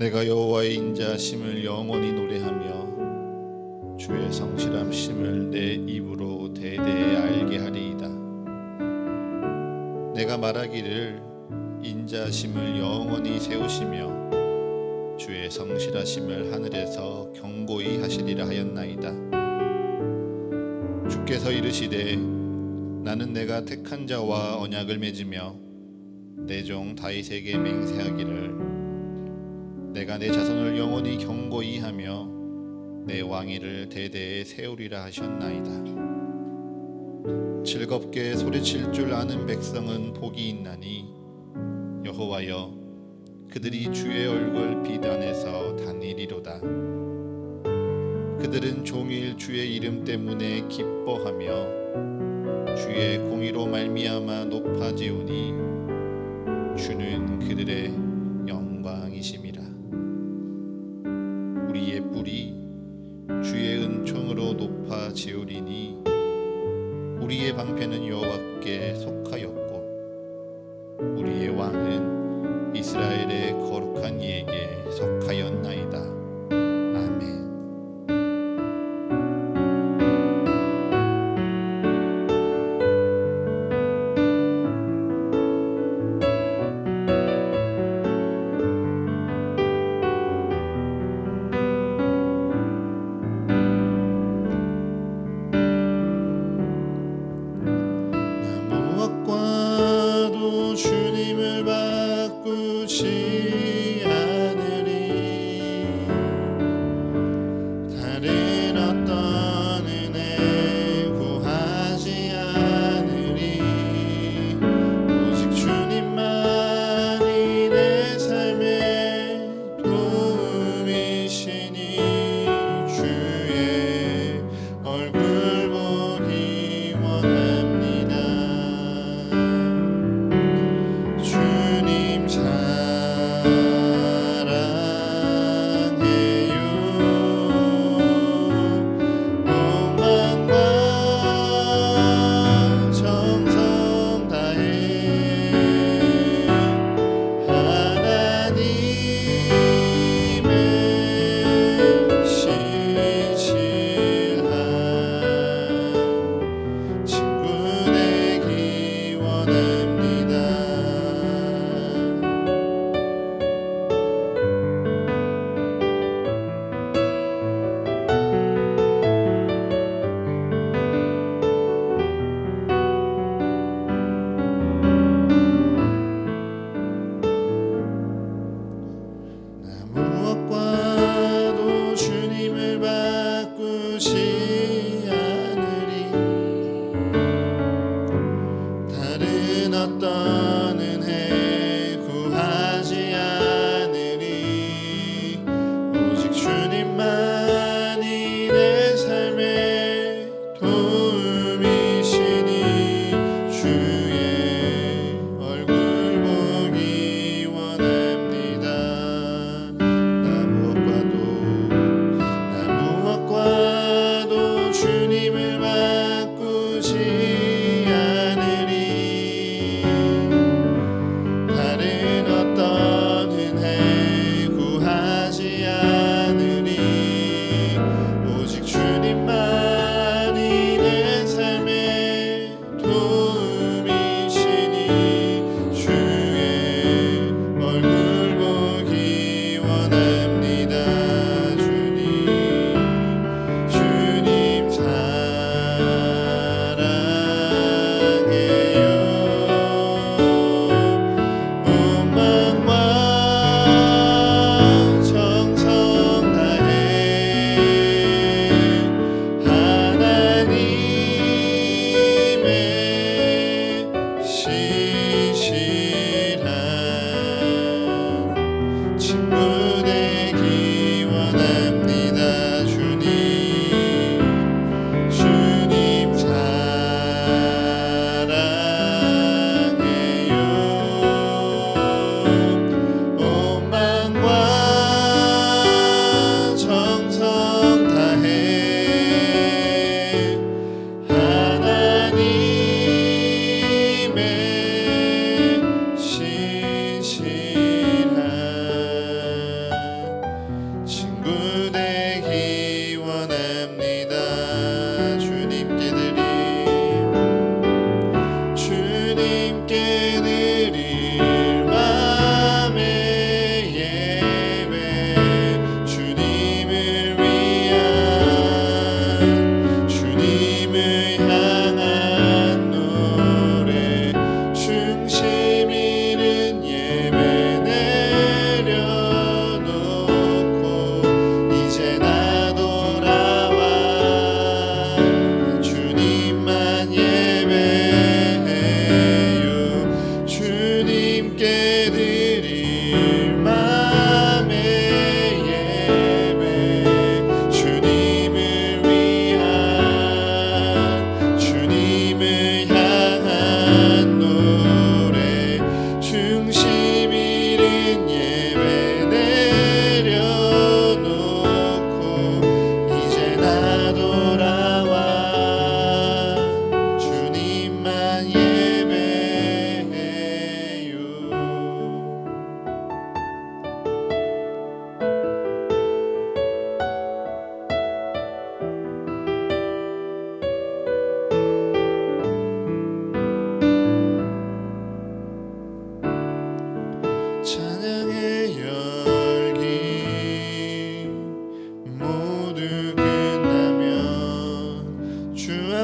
내가 여호와의 인자심을 영원히 노래하며 주의 성실함심을 내 입으로 대대에 알게 하리이다. 내가 말하기를 인자심을 영원히 세우시며 주의 성실하심을 하늘에서 경고히 하시리라 하였나이다. 주께서 이르시되 나는 내가 택한 자와 언약을 맺으며 내 종 다윗에게 맹세하기를 내가 내 자손을 영원히 경고히 하며 내 왕위를 대대에 세우리라 하셨나이다. 즐겁게 소리칠 줄 아는 백성은 복이 있나니 여호와여 그들이 주의 얼굴 빛 안에서 다니리로다. 그들은 종일 주의 이름 때문에 기뻐하며 주의 공의로 말미암아 높아지오니 주는 그들의 영광이심이라. 우리의 뿔이 주의 은총으로 높아지오리니 우리의 방패는 여호와께 속하였고 우리의 왕은 이스라엘의 거룩한 이에게 속하였나이다. 아멘. 무엇과도 주님을 바꾸지 않으리. 다른 어떤 은혜 구하지 않으리. 오직 주님만이 내 삶의 도움이시니 주의 얼굴 보기 원합니다. 주님 잘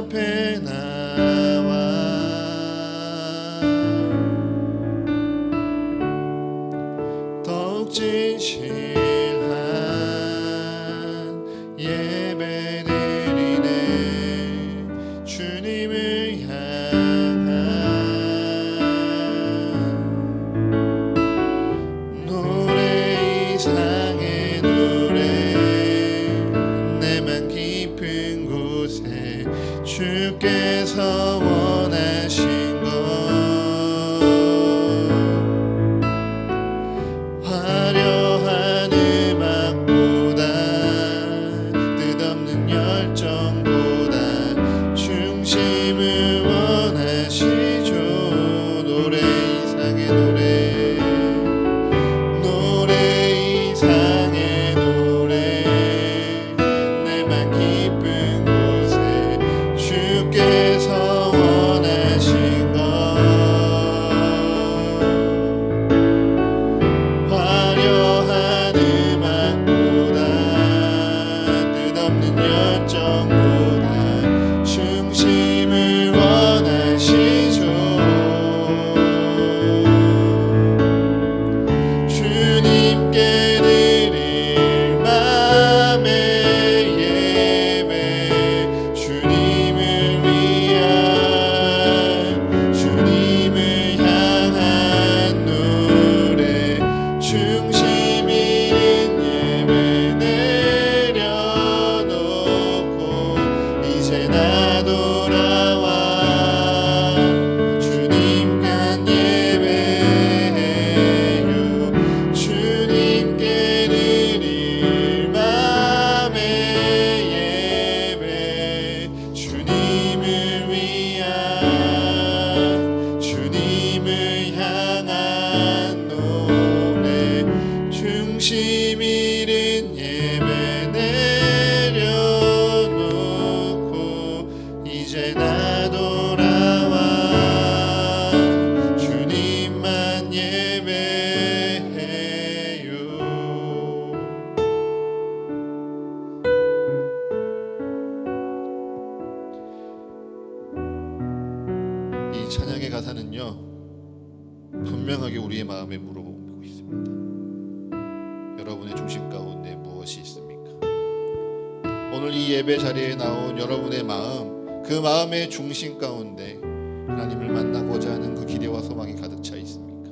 앞에 나와 더욱 진실한 예배 드리네. 주님을 향한 노래 이상의 노래 내맘 깊은 곳에 주께서 원하신 것 화려한 음악보다 뜻없는 열정보다 중심을 원하시죠. 노래 이상의 노래 노래 이상의 노래 내맘 깊은 곳에 주께서 원하신 것 화려한 음악보다 뜻없는 열정보다 중심을 원하시죠. 주님께 드릴 맘의 예배 주님을 위한 주님을 향한 노래 중심 있는 예배 내려놓고 이제 나 돌아와 주님 간 예배해요. 주님께 드릴 맘의 예배 주님을 위한 주님을 향한 노래 중심 잃은 예배 내려놓고 이제 나 돌아와 주님만 예배해요. 이 찬양의 가사는요 분명하게 우리의 마음에 물어보고 있습니다. 여러분의 중심 가운데 무엇이 있습니까? 오늘 이 예배 자리에 나온 여러분의 마음, 그 마음의 중심 가운데 하나님을 만나고자 하는 그 기대와 소망이 가득 차 있습니까?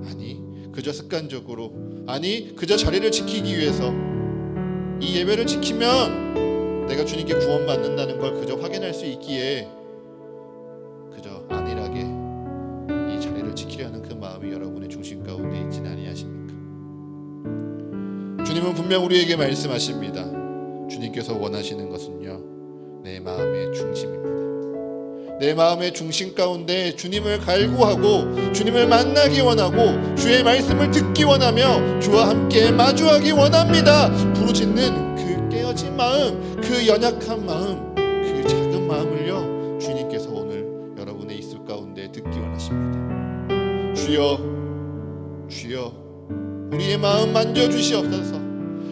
아니 그저 습관적으로, 아니 그저 자리를 지키기 위해서 이 예배를 지키면 내가 주님께 구원받는다는 걸 그저 확인할 수 있기에 그저 안일하게 이 자리를 지키려는 그 마음이 여러분의 중심 가운데 있지는 아니하십니까? 주님은 분명 우리에게 말씀하십니다. 주님께서 원하시는 것은요 내 마음의 중심입니다. 내 마음의 중심 가운데 주님을 갈구하고 주님을 만나기 원하고 주의 말씀을 듣기 원하며 주와 함께 마주하기 원합니다. 부르짖는 그 깨어진 마음, 그 연약한 마음, 그 작은 마음을요 주님께서 오늘 여러분의 입술 가운데 듣기 원하십니다. 주여, 주여, 우리의 마음 만져주시옵소서.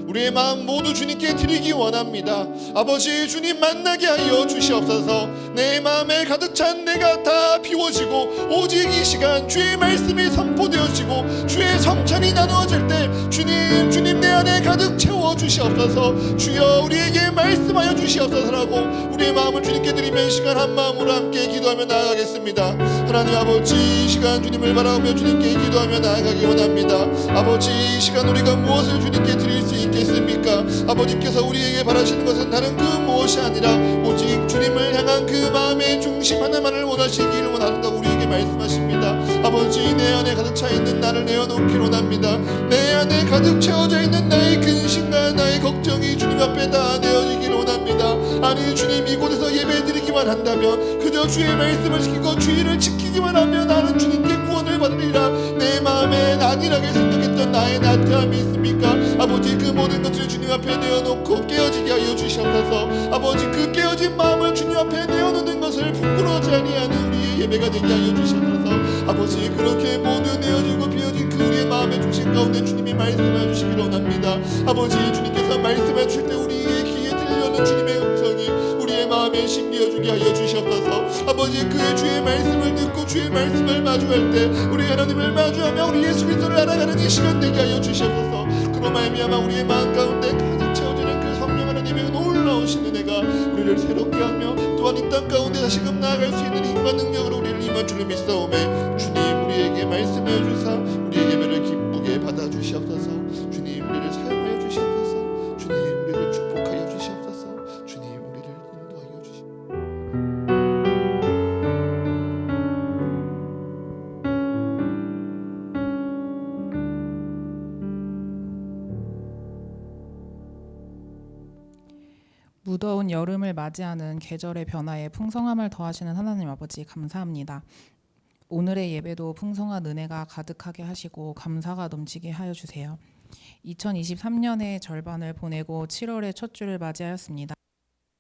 우리의 마음 모두 주님께 드리기 원합니다. 아버지, 주님 만나게 하여 주시옵소서. 내 마음에 가득 찬 내가 다 비워지고 오직 이 시간 주의 말씀이 선포되어지고 주의 성찬이 나누어질 때 주님 내 안에 가득 채워 주시옵소서. 주여, 우리에게 말씀하여 주시옵소서라고 우리의 마음을 주님께 드리며 이 시간 한 마음으로 함께 기도하며 나아가겠습니다. 하나님 아버지, 이 시간 주님을 바라보며 주님께 기도하며 나아가기 원합니다. 아버지, 이 시간 우리가 무엇을 주님께 드릴 수 있겠습니까? 아버지께서 우리에게 바라시는 것은 다른 그 무엇이 아니라 오직 주님을 향한 그 마음의 중심 하나만을 원하시기를 원한다고 우리에게 말씀하십니다. 아버지, 내 안에 가득 차 있는 나를 내어놓기를 원합니다. 내 안에 가득 채워져 있는 나의 근심과 나의 걱정이 주님 앞에 다 내어지기를 원합니다. 아니 주님, 이곳에서 예배드리기만 한다면 그저 주의 말씀을 지키고 주의를 지키기만 하면 나는 주님께 구원을 받으리라. 내 마음에 안일하게 생각했던 나의 나태함이 있습니까? 아버지, 그 모든 것을 주님 앞에 내어놓고 깨어지게 하여 주시옵소서. 아버지, 그 깨어진 마음을 주님 앞에 내어놓는 것을 부끄러워하지 아니하는 우리의 예배가 되게 하여 주시옵소서. 아버지, 그렇게 모두 내어지고 비어진 그 우리의 마음의 중심 가운데 주님이 말씀해 주시기를 원합니다. 아버지, 주님께서 말씀해 주실 때 우리의 귀에 들려오는 주님의 음성이 우리의 마음에 심리어 주게 하여 아버지 그 주의 말씀을 듣고 주의 말씀을 마주할 때 우리 하나님을 마주하며 우리 예수 그리스도를 알아가는 이 시간 되게 하여 주시옵소서. 그로 말미암아 우리의 마음 가운데 가득 채워지는 그 성령 하나님의 놀라우신 은혜가 우리를 새롭게 하며 또한 이 땅 가운데 다시금 나아갈 수 있는 힘과 능력으로 우리를 임할 줄을 믿사오매 주님 우리에게 말씀하여 주사 우리의 예배를 기쁘게 받아주시옵소서. 주님 우리를 사용하여 주시옵소서. 주님 우리를 축복하여 주시옵소서. 주님 우리를 인도하여 주시옵소서. 무더운 여름을 맞이하는 계절의 변화에 풍성함을 더하시는 하나님 아버지 감사합니다. 오늘의 예배도 풍성한 은혜가 가득하게 하시고 감사가 넘치게 하여 주세요. 2023년의 절반을 보내고 7월의 첫 주를 맞이하였습니다.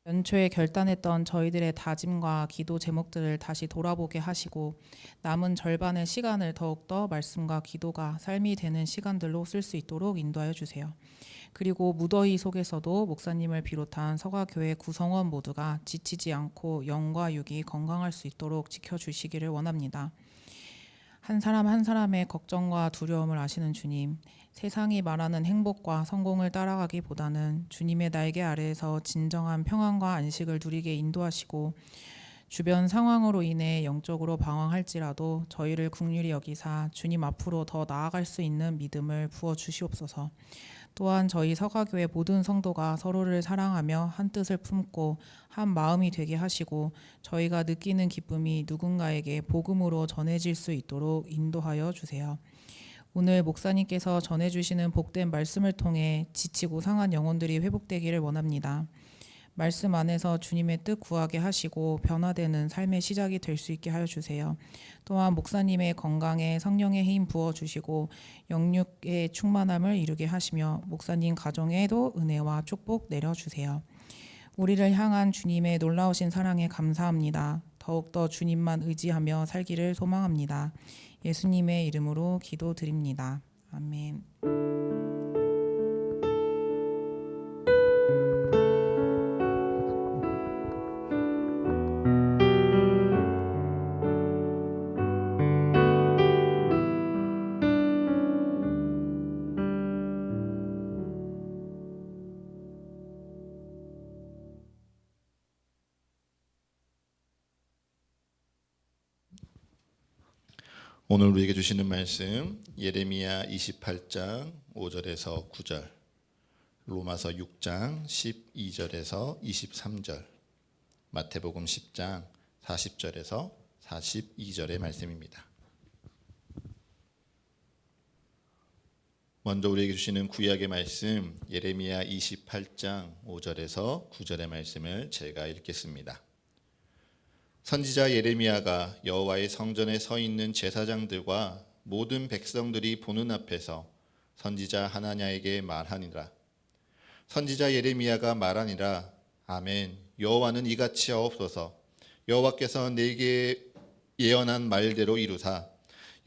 연초에 결단했던 저희들의 다짐과 기도 제목들을 다시 돌아보게 하시고 남은 절반의 시간을 더욱더 말씀과 기도가 삶이 되는 시간들로 쓸 수 있도록 인도하여 주세요. 그리고 무더위 속에서도 목사님을 비롯한 서가교회 구성원 모두가 지치지 않고 영과 육이 건강할 수 있도록 지켜주시기를 원합니다. 한 사람 한 사람의 걱정과 두려움을 아시는 주님, 세상이 말하는 행복과 성공을 따라가기보다는 주님의 날개 아래에서 진정한 평안과 안식을 누리게 인도하시고 주변 상황으로 인해 영적으로 방황할지라도 저희를 긍휼히 여기사 주님 앞으로 더 나아갈 수 있는 믿음을 부어 주시옵소서. 또한 저희 서가교회 모든 성도가 서로를 사랑하며 한 뜻을 품고 한 마음이 되게 하시고 저희가 느끼는 기쁨이 누군가에게 복음으로 전해질 수 있도록 인도하여 주세요. 오늘 목사님께서 전해주시는 복된 말씀을 통해 지치고 상한 영혼들이 회복되기를 원합니다. 말씀 안에서 주님의 뜻 구하게 하시고 변화되는 삶의 시작이 될 수 있게 하여 주세요. 또한 목사님의 건강에 성령의 힘 부어주시고 영육의 충만함을 이루게 하시며 목사님 가정에도 은혜와 축복 내려주세요. 우리를 향한 주님의 놀라우신 사랑에 감사합니다. 더욱더 주님만 의지하며 살기를 소망합니다. 예수님의 이름으로 기도드립니다. 아멘. 오늘 우리에게 주시는 말씀 예레미야 28장 5절에서 9절, 로마서 6장 12절에서 23절, 마태복음 10장 40절에서 42절의 말씀입니다. 먼저 우리에게 주시는 구약의 말씀 예레미야 28장 5절에서 9절의 말씀을 제가 읽겠습니다. 선지자 예레미야가 여호와의 성전에 서 있는 제사장들과 모든 백성들이 보는 앞에서 선지자 하나냐에게 말하니라. 선지자 예레미야가 말하니라. 아멘. 여호와는 이같이 하옵소서. 여호와께서 내게 예언한 말대로 이루사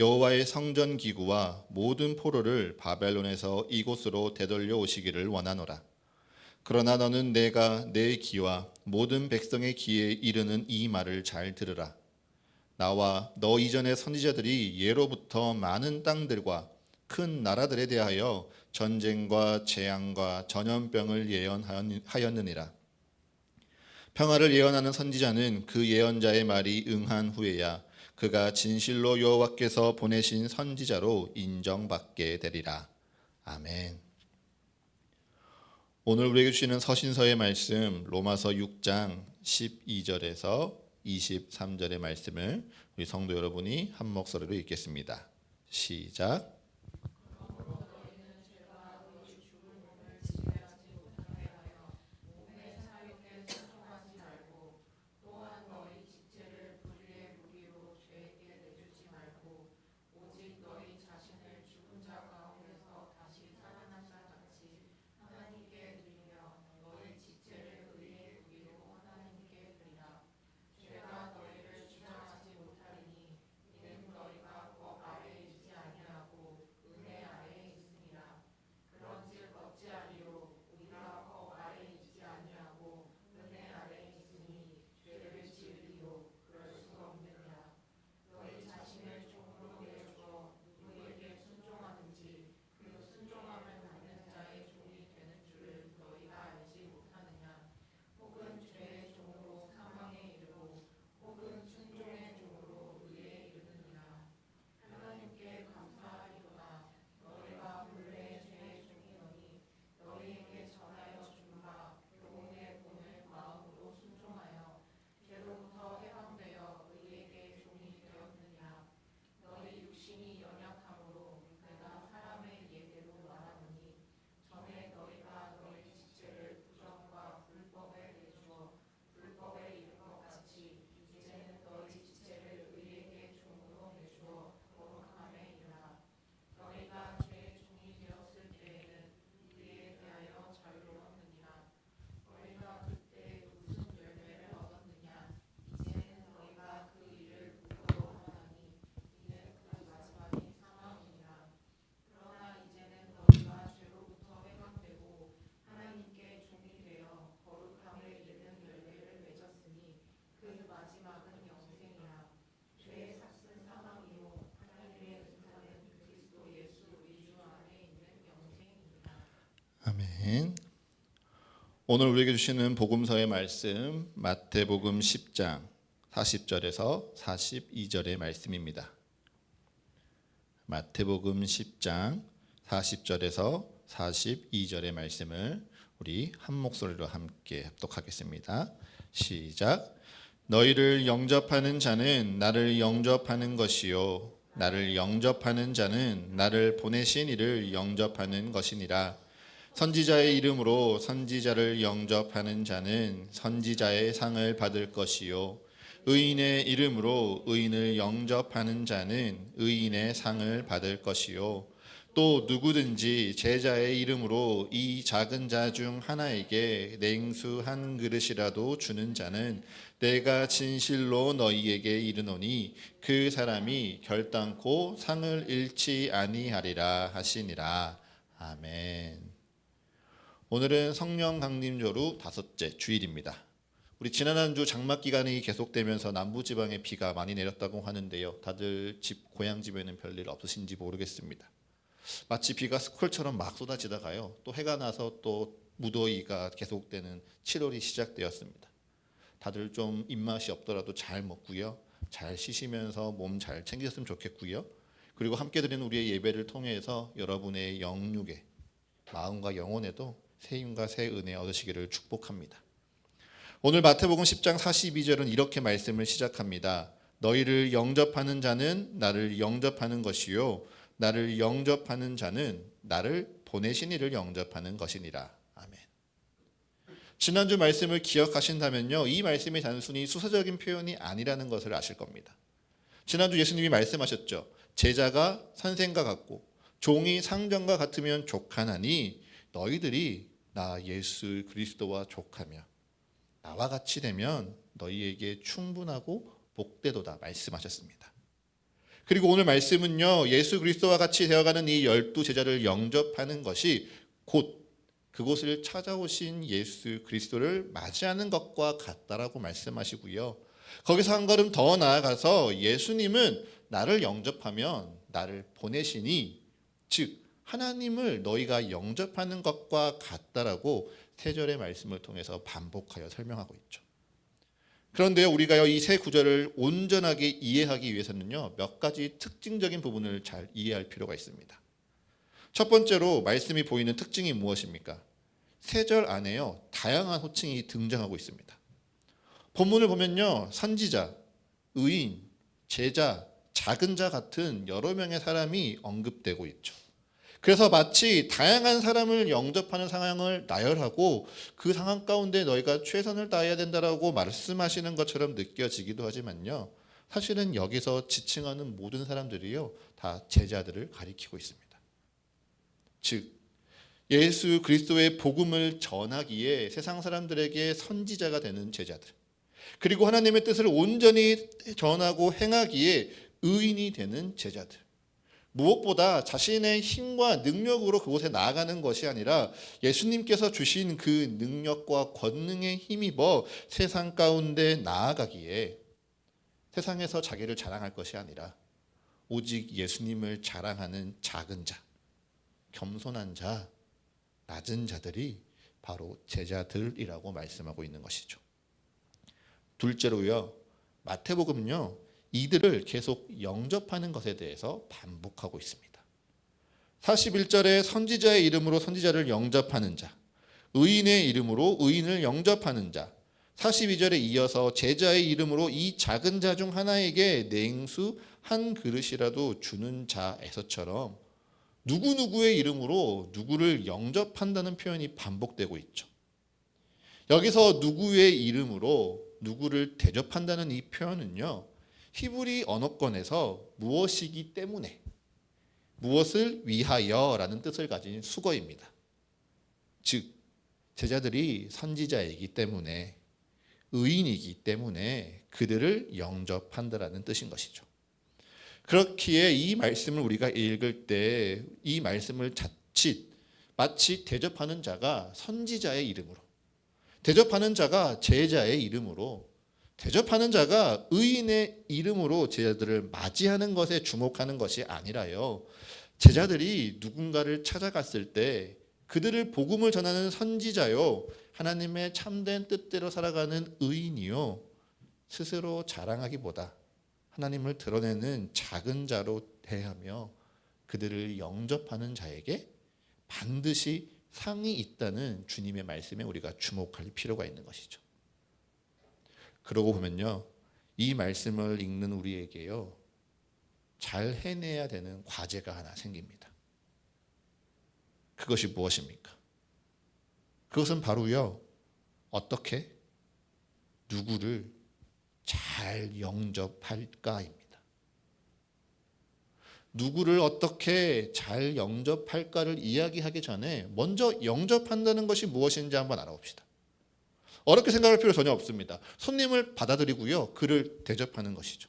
여호와의 성전 기구와 모든 포로를 바벨론에서 이곳으로 되돌려 오시기를 원하노라. 그러나 너는 내가 내 귀와 모든 백성의 귀에 이르는 이 말을 잘 들으라. 나와 너 이전의 선지자들이 예로부터 많은 땅들과 큰 나라들에 대하여 전쟁과 재앙과 전염병을 예언하였느니라. 평화를 예언하는 선지자는 그 예언자의 말이 응한 후에야 그가 진실로 여호와께서 보내신 선지자로 인정받게 되리라. 아멘. 오늘 우리에게 주시는 서신서의 말씀 로마서 6장 12절에서 23절의 말씀을 우리 성도 여러분이 한 목소리로 읽겠습니다. 시작. 아멘. 오늘 우리에게 주시는 복음서의 말씀 마태복음 10장 40절에서 42절의 말씀입니다. 마태복음 10장 40절에서 42절의 말씀을 우리 한 목소리로 함께 합독하겠습니다. 시작. 너희를 영접하는 자는 나를 영접하는 것이요 나를 영접하는 자는 나를 보내신 이를 영접하는 것이니라. 선지자의 이름으로 선지자를 영접하는 자는 선지자의 상을 받을 것이요 의인의 이름으로 의인을 영접하는 자는 의인의 상을 받을 것이요 또 누구든지 제자의 이름으로 이 작은 자 중 하나에게 냉수 한 그릇이라도 주는 자는 내가 진실로 너희에게 이르노니 그 사람이 결단코 상을 잃지 아니하리라 하시니라. 아멘. 오늘은 성령 강림절후 5째 주일입니다. 우리 지난 한 주 장막 기간이 계속되면서 남부지방에 비가 많이 내렸다고 하는데요. 다들 고향 집에는 별일 없으신지 모르겠습니다. 마치 비가 스콜처럼 막 쏟아지다가요. 또 해가 나서 또 무더위가 계속되는 7월이 시작되었습니다. 다들 좀 입맛이 없더라도 잘 먹고요. 잘 쉬시면서 몸 잘 챙기셨으면 좋겠고요. 그리고 함께 드리는 우리의 예배를 통해서 여러분의 영육에 마음과 영혼에도 새 힘과 새 은혜 얻으시기를 축복합니다. 오늘 마태복음 10장 42절은 이렇게 말씀을 시작합니다. 너희를 영접하는 자는 나를 영접하는 것이요 나를 영접하는 자는 나를 보내신 이를 영접하는 것이니라. 아멘. 지난주 말씀을 기억하신다면요, 이 말씀이 단순히 수사적인 표현이 아니라는 것을 아실 겁니다. 지난주 예수님이 말씀하셨죠. 제자가 선생과 같고 종이 상전과 같으면 족하나니 너희들이 나 예수 그리스도와 족하며 나와 같이 되면 너희에게 충분하고 복되도다 말씀하셨습니다. 그리고 오늘 말씀은요, 예수 그리스도와 같이 되어가는 이 12 제자를 영접하는 것이 곧 그곳을 찾아오신 예수 그리스도를 맞이하는 것과 같다라고 말씀하시고요. 거기서 한 걸음 더 나아가서 예수님은 나를 영접하면 나를 보내시니 즉 하나님을 너희가 영접하는 것과 같다라고 3절의 말씀을 통해서 반복하여 설명하고 있죠. 그런데요, 우리가요 이 세 구절을 온전하게 이해하기 위해서는요 몇 가지 특징적인 부분을 잘 이해할 필요가 있습니다. 첫 번째로 말씀이 보이는 특징이 무엇입니까? 3절 안에요 다양한 호칭이 등장하고 있습니다. 본문을 보면요 선지자, 의인, 제자, 작은 자 같은 여러 명의 사람이 언급되고 있죠. 그래서 마치 다양한 사람을 영접하는 상황을 나열하고 그 상황 가운데 너희가 최선을 다해야 된다라고 말씀하시는 것처럼 느껴지기도 하지만요. 사실은 여기서 지칭하는 모든 사람들이요 다 제자들을 가리키고 있습니다. 즉 예수 그리스도의 복음을 전하기에 세상 사람들에게 선지자가 되는 제자들, 그리고 하나님의 뜻을 온전히 전하고 행하기에 의인이 되는 제자들, 무엇보다 자신의 힘과 능력으로 그곳에 나아가는 것이 아니라 예수님께서 주신 그 능력과 권능에 힘입어 세상 가운데 나아가기에 세상에서 자기를 자랑할 것이 아니라 오직 예수님을 자랑하는 작은 자, 겸손한 자, 낮은 자들이 바로 제자들이라고 말씀하고 있는 것이죠. 둘째로요, 마태복음은요 이들을 계속 영접하는 것에 대해서 반복하고 있습니다. 41절에 선지자의 이름으로 선지자를 영접하는 자, 의인의 이름으로 의인을 영접하는 자, 42절에 이어서 제자의 이름으로 이 작은 자 중 하나에게 냉수 한 그릇이라도 주는 자에서처럼 누구누구의 이름으로 누구를 영접한다는 표현이 반복되고 있죠. 여기서 누구의 이름으로 누구를 대접한다는 이 표현은요 히브리 언어권에서 무엇이기 때문에, 무엇을 위하여라는 뜻을 가진 수거입니다. 즉 제자들이 선지자이기 때문에, 의인이기 때문에 그들을 영접한다라는 뜻인 것이죠. 그렇기에 이 말씀을 우리가 읽을 때 이 말씀을 자칫 마치 대접하는 자가 선지자의 이름으로, 대접하는 자가 제자의 이름으로, 대접하는 자가 의인의 이름으로 제자들을 맞이하는 것에 주목하는 것이 아니라요, 제자들이 누군가를 찾아갔을 때 그들을 복음을 전하는 선지자요, 하나님의 참된 뜻대로 살아가는 의인이요, 스스로 자랑하기보다 하나님을 드러내는 작은 자로 대하며 그들을 영접하는 자에게 반드시 상이 있다는 주님의 말씀에 우리가 주목할 필요가 있는 것이죠. 그러고 보면요, 이 말씀을 읽는 우리에게요, 잘 해내야 되는 과제가 하나 생깁니다. 그것이 무엇입니까? 그것은 바로요, 어떻게 누구를 잘 영접할까입니다. 누구를 어떻게 잘 영접할까를 이야기하기 전에 먼저 영접한다는 것이 무엇인지 한번 알아봅시다. 어렵게 생각할 필요 전혀 없습니다. 손님을 받아들이고요, 그를 대접하는 것이죠.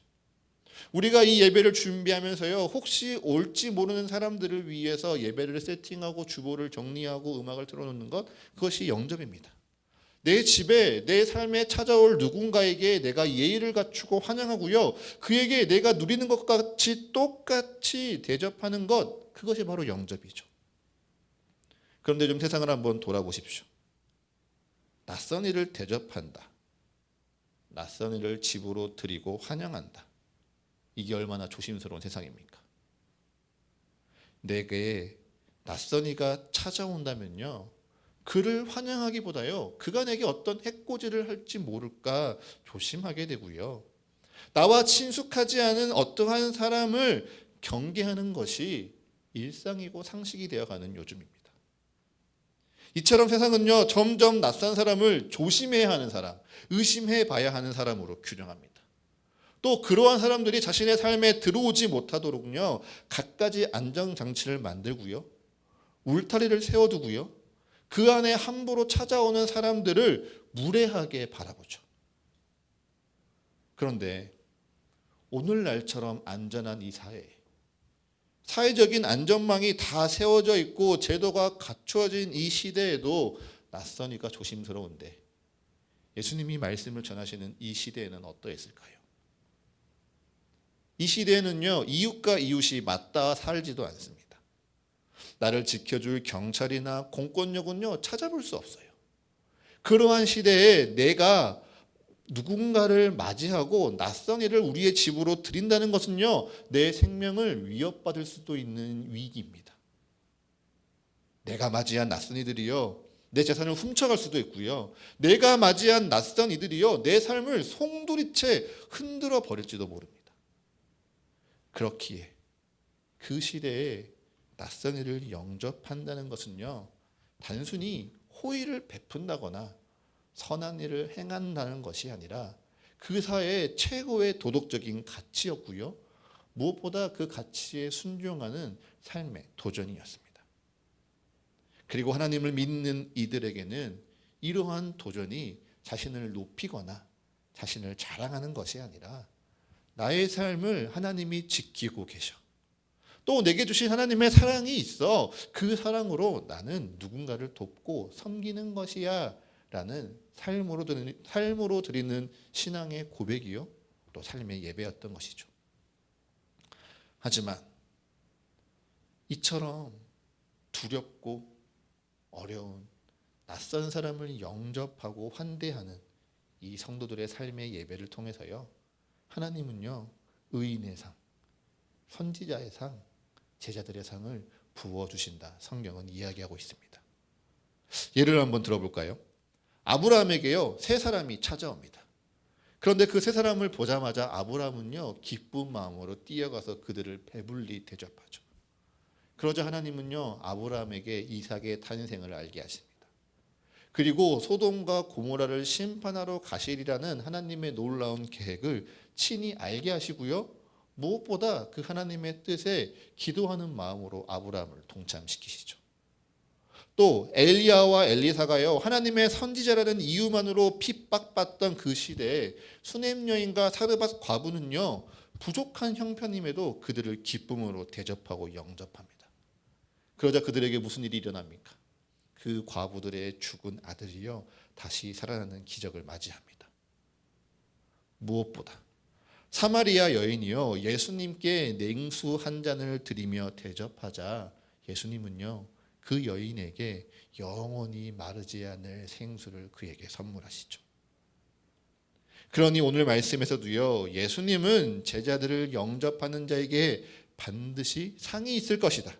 우리가 이 예배를 준비하면서요, 혹시 올지 모르는 사람들을 위해서 예배를 세팅하고 주보를 정리하고 음악을 틀어놓는 것, 그것이 영접입니다. 내 집에 내 삶에 찾아올 누군가에게 내가 예의를 갖추고 환영하고요, 그에게 내가 누리는 것과 같이 똑같이 대접하는 것, 그것이 바로 영접이죠. 그런데 좀 세상을 한번 돌아보십시오. 낯선 이를 대접한다, 낯선 이를 집으로 들이고 환영한다, 이게 얼마나 조심스러운 세상입니까? 내게 낯선 이가 찾아온다면요, 그를 환영하기보다요, 그가 내게 어떤 해코지를 할지 모를까 조심하게 되고요, 나와 친숙하지 않은 어떠한 사람을 경계하는 것이 일상이고 상식이 되어가는 요즘입니다. 이처럼 세상은요, 점점 낯선 사람을 조심해야 하는 사람, 의심해 봐야 하는 사람으로 규정합니다. 또 그러한 사람들이 자신의 삶에 들어오지 못하도록요, 갖가지 안전장치를 만들고요, 울타리를 세워두고요, 그 안에 함부로 찾아오는 사람들을 무례하게 바라보죠. 그런데 오늘날처럼 안전한 이 사회, 사회적인 안전망이 다 세워져 있고 제도가 갖추어진 이 시대에도 낯선 이가 조심스러운데, 예수님이 말씀을 전하시는 이 시대에는 어떠했을까요? 이 시대에는요, 이웃과 이웃이 맞닿아 살지도 않습니다. 나를 지켜줄 경찰이나 공권력은요, 찾아볼 수 없어요. 그러한 시대에 내가 누군가를 맞이하고 낯선 이를 우리의 집으로 들인다는 것은요, 내 생명을 위협받을 수도 있는 위기입니다. 내가 맞이한 낯선 이들이요, 내 재산을 훔쳐갈 수도 있고요, 내가 맞이한 낯선 이들이요, 내 삶을 송두리째 흔들어 버릴지도 모릅니다. 그렇기에 그 시대에 낯선 이를 영접한다는 것은요, 단순히 호의를 베푼다거나 선한 일을 행한다는 것이 아니라 그 사회의 최고의 도덕적인 가치였고요, 무엇보다 그 가치에 순종하는 삶의 도전이었습니다. 그리고 하나님을 믿는 이들에게는 이러한 도전이 자신을 높이거나 자신을 자랑하는 것이 아니라 나의 삶을 하나님이 지키고 계셔, 또 내게 주신 하나님의 사랑이 있어, 그 사랑으로 나는 누군가를 돕고 섬기는 것이야 라는 삶으로 드리는 신앙의 고백이요, 또 삶의 예배였던 것이죠. 하지만 이처럼 두렵고 어려운 낯선 사람을 영접하고 환대하는 이 성도들의 삶의 예배를 통해서요, 하나님은요, 의인의 상, 선지자의 상, 제자들의 상을 부어주신다, 성경은 이야기하고 있습니다. 예를 한번 들어볼까요? 아브라함에게요, 세 사람이 찾아옵니다. 그런데 그 세 사람을 보자마자 아브라함은요, 기쁜 마음으로 뛰어가서 그들을 배불리 대접하죠. 그러자 하나님은요, 아브라함에게 이삭의 탄생을 알게 하십니다. 그리고 소돔과 고모라를 심판하러 가시리라는 하나님의 놀라운 계획을 친히 알게 하시고요, 무엇보다 그 하나님의 뜻에 기도하는 마음으로 아브라함을 동참시키시죠. 또 엘리야와 엘리사가요, 하나님의 선지자라는 이유만으로 핍박받던 그 시대에 수넴 여인과 사르밧 과부는요, 부족한 형편임에도 그들을 기쁨으로 대접하고 영접합니다. 그러자 그들에게 무슨 일이 일어납니까? 그 과부들의 죽은 아들이요, 다시 살아나는 기적을 맞이합니다. 무엇보다 사마리아 여인이요, 예수님께 냉수 한 잔을 드리며 대접하자 예수님은요, 그 여인에게 영원히 마르지 않을 생수를 그에게 선물하시죠. 그러니 오늘 말씀에서도요, 예수님은 제자들을 영접하는 자에게 반드시 상이 있을 것이다.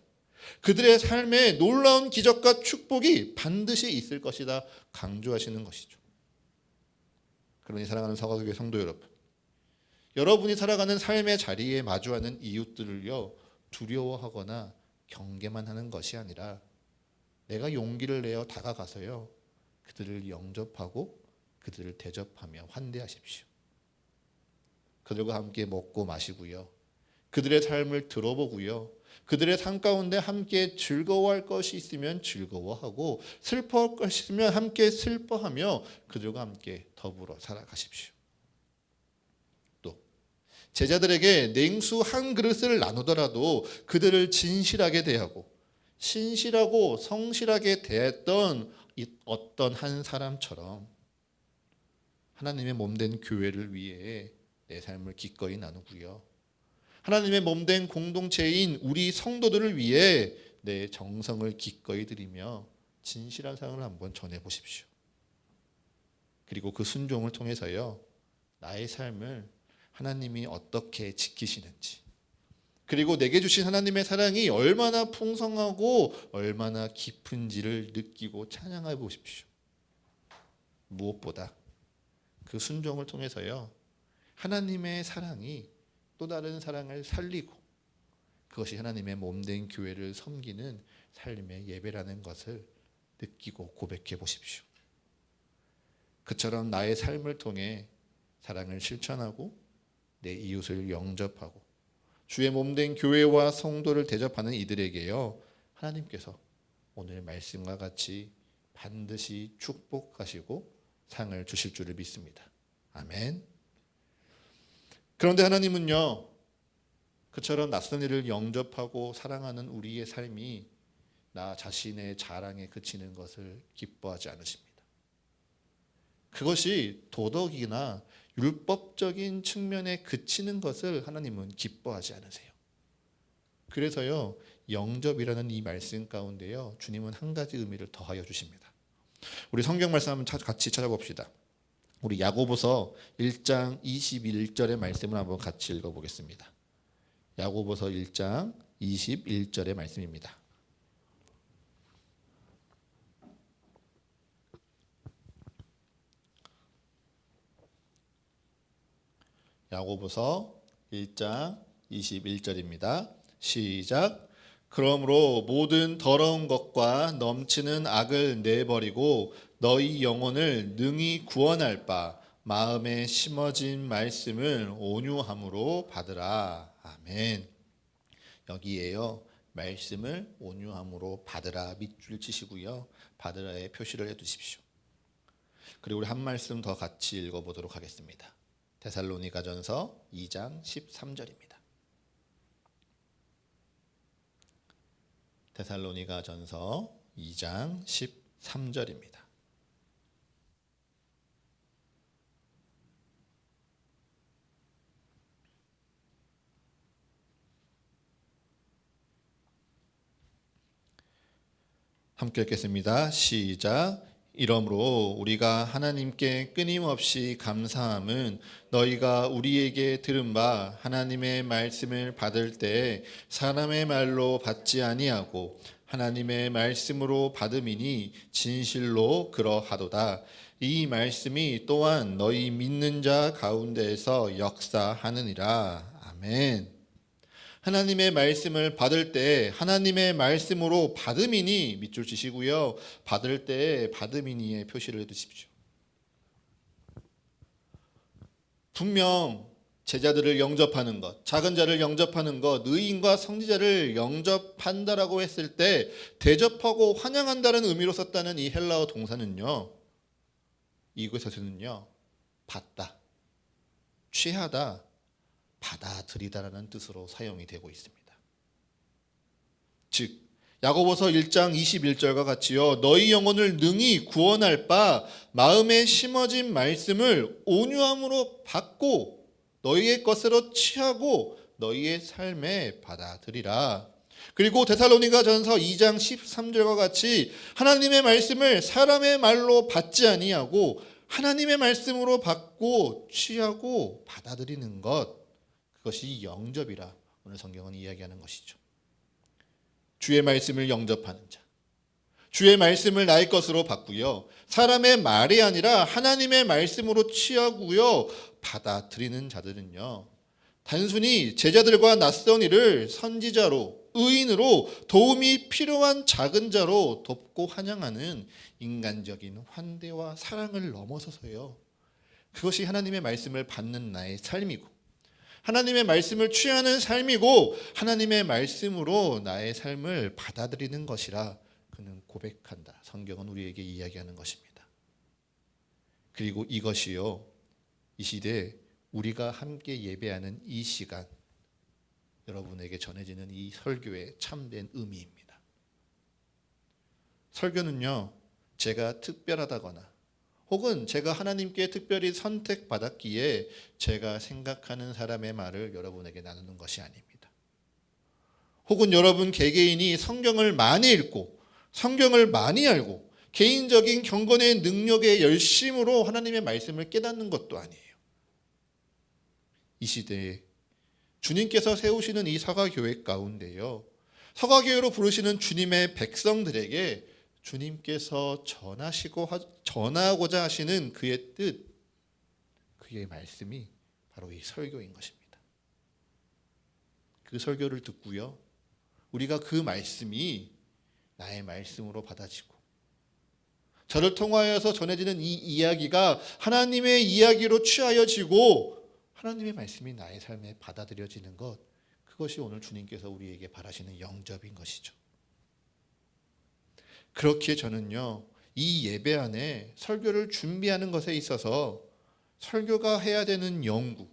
그들의 삶에 놀라운 기적과 축복이 반드시 있을 것이다 강조하시는 것이죠. 그러니 사랑하는 사과교회 성도 여러분, 여러분이 살아가는 삶의 자리에 마주하는 이웃들을요, 두려워하거나 경계만 하는 것이 아니라 내가 용기를 내어 다가가서요, 그들을 영접하고 그들을 대접하며 환대하십시오. 그들과 함께 먹고 마시고요, 그들의 삶을 들어보고요, 그들의 삶 가운데 함께 즐거워할 것이 있으면 즐거워하고 슬퍼할 것이 있으면 함께 슬퍼하며 그들과 함께 더불어 살아가십시오. 또 제자들에게 냉수 한 그릇을 나누더라도 그들을 진실하게 대하고 신실하고 성실하게 대했던 어떤 한 사람처럼 하나님의 몸된 교회를 위해 내 삶을 기꺼이 나누고요, 하나님의 몸된 공동체인 우리 성도들을 위해 내 정성을 기꺼이 드리며 진실한 사랑을 한번 전해보십시오. 그리고 그 순종을 통해서요, 나의 삶을 하나님이 어떻게 지키시는지, 그리고 내게 주신 하나님의 사랑이 얼마나 풍성하고 얼마나 깊은지를 느끼고 찬양해 보십시오. 무엇보다 그 순종을 통해서요, 하나님의 사랑이 또 다른 사랑을 살리고 그것이 하나님의 몸된 교회를 섬기는 삶의 예배라는 것을 느끼고 고백해 보십시오. 그처럼 나의 삶을 통해 사랑을 실천하고 내 이웃을 영접하고 주의 몸된 교회와 성도를 대접하는 이들에게요, 하나님께서 오늘 말씀과 같이 반드시 축복하시고 상을 주실 줄을 믿습니다. 아멘. 그런데 하나님은요, 그처럼 낯선 이를 영접하고 사랑하는 우리의 삶이 나 자신의 자랑에 그치는 것을 기뻐하지 않으십니다. 그것이 도덕이나 율법적인 측면에 그치는 것을 하나님은 기뻐하지 않으세요. 그래서요, 영접이라는 이 말씀 가운데요, 주님은 한 가지 의미를 더하여 주십니다. 우리 성경 말씀 한번 같이 찾아봅시다. 우리 야고보서 1장 21절의 말씀을 한번 같이 읽어보겠습니다. 야고보서 1장 21절의 말씀입니다. 야고보서 1장 21절입니다. 시작. 그러므로 모든 더러운 것과 넘치는 악을 내버리고 너희 영혼을 능히 구원할 바 마음에 심어진 말씀을 온유함으로 받으라. 아멘. 여기에요, 말씀을 온유함으로 받으라 밑줄 치시고요, 받으라의 표시를 해두십시오. 그리고 우리 한 말씀 더 같이 읽어보도록 하겠습니다. 데살로니가전서 2장 13절입니다. 데살로니가전서 2장 13절입니다. 함께 읽겠습니다. 시작. 이러므로 우리가 하나님께 끊임없이 감사함은 너희가 우리에게 들은 바 하나님의 말씀을 받을 때 사람의 말로 받지 아니하고 하나님의 말씀으로 받음이니 진실로 그러하도다. 이 말씀이 또한 너희 믿는 자 가운데에서 역사하느니라. 아멘. 하나님의 말씀을 받을 때 하나님의 말씀으로 받음이니 밑줄 치시고요, 받을 때 받음이니의 표시를 해두십시오. 분명 제자들을 영접하는 것, 작은 자를 영접하는 것, 의인과 성지자를 영접한다라고 했을 때 대접하고 환영한다는 의미로 썼다는 이 헬라어 동사는요, 이곳에서는요, 받다, 취하다, 받아들이다라는 뜻으로 사용이 되고 있습니다. 즉 야고보서 1장 21절과 같이요, 너희 영혼을 능히 구원할 바 마음에 심어진 말씀을 온유함으로 받고 너희의 것으로 취하고 너희의 삶에 받아들이라. 그리고 데살로니가전서 2장 13절과 같이 하나님의 말씀을 사람의 말로 받지 아니하고 하나님의 말씀으로 받고 취하고 받아들이는 것, 그것이 영접이라 오늘 성경은 이야기하는 것이죠. 주의 말씀을 영접하는 자, 주의 말씀을 나의 것으로 받고요, 사람의 말이 아니라 하나님의 말씀으로 취하고요 받아들이는 자들은요, 단순히 제자들과 낯선 이를 선지자로, 의인으로, 도움이 필요한 작은 자로 돕고 환영하는 인간적인 환대와 사랑을 넘어서서요, 그것이 하나님의 말씀을 받는 나의 삶이고, 하나님의 말씀을 취하는 삶이고, 하나님의 말씀으로 나의 삶을 받아들이는 것이라 그는 고백한다. 성경은 우리에게 이야기하는 것입니다. 그리고 이것이요, 이 시대에 우리가 함께 예배하는 이 시간, 여러분에게 전해지는 이 설교의 참된 의미입니다. 설교는요, 제가 특별하다거나 혹은 제가 하나님께 특별히 선택받았기에 제가 생각하는 사람의 말을 여러분에게 나누는 것이 아닙니다. 혹은 여러분 개개인이 성경을 많이 읽고 성경을 많이 알고 개인적인 경건의 능력의 열심으로 하나님의 말씀을 깨닫는 것도 아니에요. 이 시대에 주님께서 세우시는 이 서가교회 가운데요, 서가교회로 부르시는 주님의 백성들에게 주님께서 전하고자 하시는 그의 뜻, 그의 말씀이 바로 이 설교인 것입니다. 그 설교를 듣고요, 우리가 그 말씀이 나의 말씀으로 받아지고 저를 통하여서 전해지는 이 이야기가 하나님의 이야기로 취하여지고 하나님의 말씀이 나의 삶에 받아들여지는 것, 그것이 오늘 주님께서 우리에게 바라시는 영접인 것이죠. 그렇기에 저는요, 이 예배 안에 설교를 준비하는 것에 있어서 설교가 해야 되는 연구,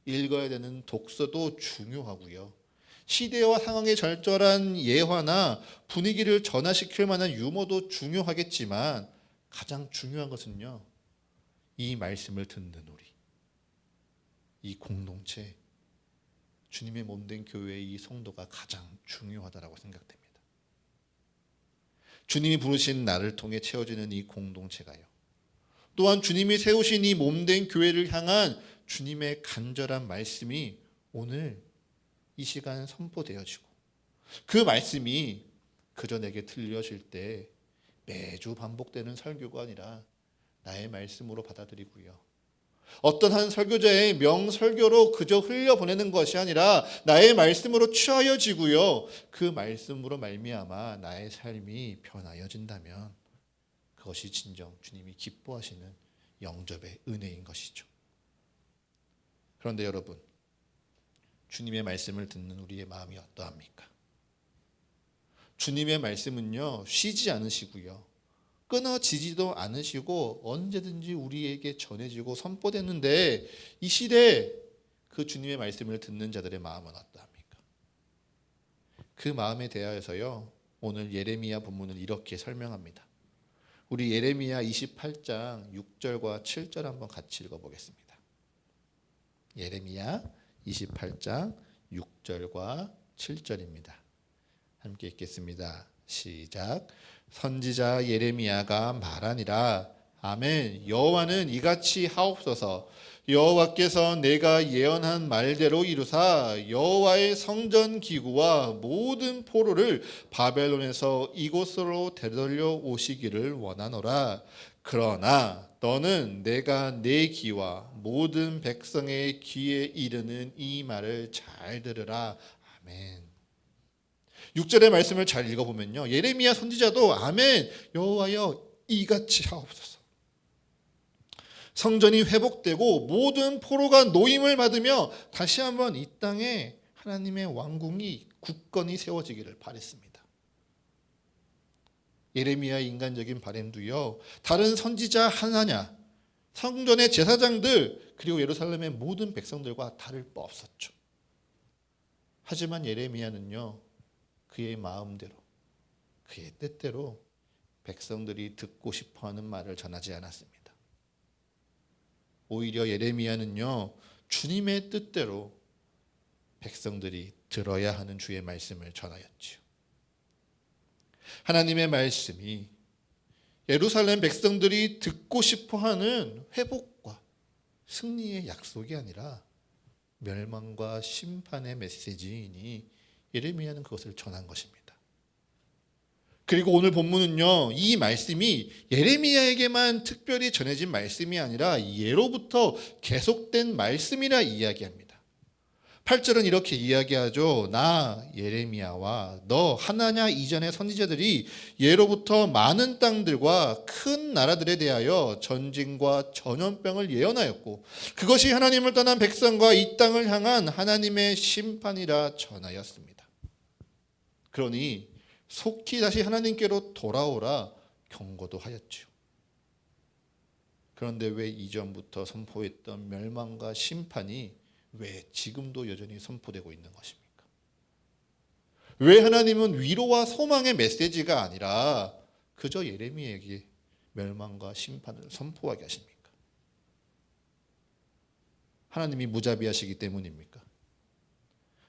읽어야 되는 독서도 중요하고요, 시대와 상황에 절절한 예화나 분위기를 전환시킬 만한 유머도 중요하겠지만 가장 중요한 것은요, 이 말씀을 듣는 우리, 이 공동체, 주님의 몸된 교회의 이 성도가 가장 중요하다고 생각됩니다. 주님이 부르신 나를 통해 채워지는 이 공동체가요, 또한 주님이 세우신 이 몸된 교회를 향한 주님의 간절한 말씀이 오늘 이 시간 선포되어지고, 그 말씀이 그저 내게 들려질 때 매주 반복되는 설교가 아니라 나의 말씀으로 받아들이고요, 어떤 한 설교자의 명설교로 그저 흘려보내는 것이 아니라 나의 말씀으로 취하여지고요, 그 말씀으로 말미암아 나의 삶이 변하여진다면 그것이 진정 주님이 기뻐하시는 영접의 은혜인 것이죠. 그런데 여러분, 주님의 말씀을 듣는 우리의 마음이 어떠합니까? 주님의 말씀은요, 쉬지 않으시고요, 끊어지지도 않으시고 언제든지 우리에게 전해지고 선포되는데, 이 시대에 그 주님의 말씀을 듣는 자들의 마음은 어떠합니까? 그 마음에 대하여서요, 오늘 예레미야 본문은 이렇게 설명합니다. 우리 예레미야 28장 6절과 7절 한번 같이 읽어보겠습니다. 예레미야 28장 6절과 7절입니다. 함께 읽겠습니다. 시작. 선지자 예레미야가 말하니라. 아멘. 여호와는 이같이 하옵소서. 여호와께서 내가 예언한 말대로 이루사 여호와의 성전 기구와 모든 포로를 바벨론에서 이곳으로 되돌려 오시기를 원하노라. 그러나 너는 내가 내 귀와 모든 백성의 귀에 이르는 이 말을 잘 들으라. 아멘. 6절의 말씀을 잘 읽어보면요, 예레미야 선지자도 아멘, 여호와여 이같이 하옵소서. 성전이 회복되고 모든 포로가 노임을 받으며 다시 한번 이 땅에 하나님의 왕궁이 굳건히 세워지기를 바랬습니다. 예레미야의 인간적인 바램도요, 다른 선지자 하나냐, 성전의 제사장들, 그리고 예루살렘의 모든 백성들과 다를 바 없었죠. 하지만 예레미야는요, 그의 마음대로, 그의 뜻대로 백성들이 듣고 싶어하는 말을 전하지 않았습니다. 오히려 예레미야는요, 주님의 뜻대로 백성들이 들어야 하는 주의 말씀을 전하였지요. 하나님의 말씀이 예루살렘 백성들이 듣고 싶어하는 회복과 승리의 약속이 아니라 멸망과 심판의 메시지이니 예레미야는 그것을 전한 것입니다. 그리고 오늘 본문은요, 이 말씀이 예레미야에게만 특별히 전해진 말씀이 아니라 예로부터 계속된 말씀이라 이야기합니다. 8절은 이렇게 이야기하죠. 나 예레미야와 너 하나냐 이전의 선지자들이 예로부터 많은 땅들과 큰 나라들에 대하여 전쟁과 전염병을 예언하였고 그것이 하나님을 떠난 백성과 이 땅을 향한 하나님의 심판이라 전하였습니다. 그러니 속히 다시 하나님께로 돌아오라 경고도 하였죠. 그런데 왜 이전부터 선포했던 멸망과 심판이 왜 지금도 여전히 선포되고 있는 것입니까? 왜 하나님은 위로와 소망의 메시지가 아니라 그저 예레미야에게 멸망과 심판을 선포하게 하십니까? 하나님이 무자비하시기 때문입니까?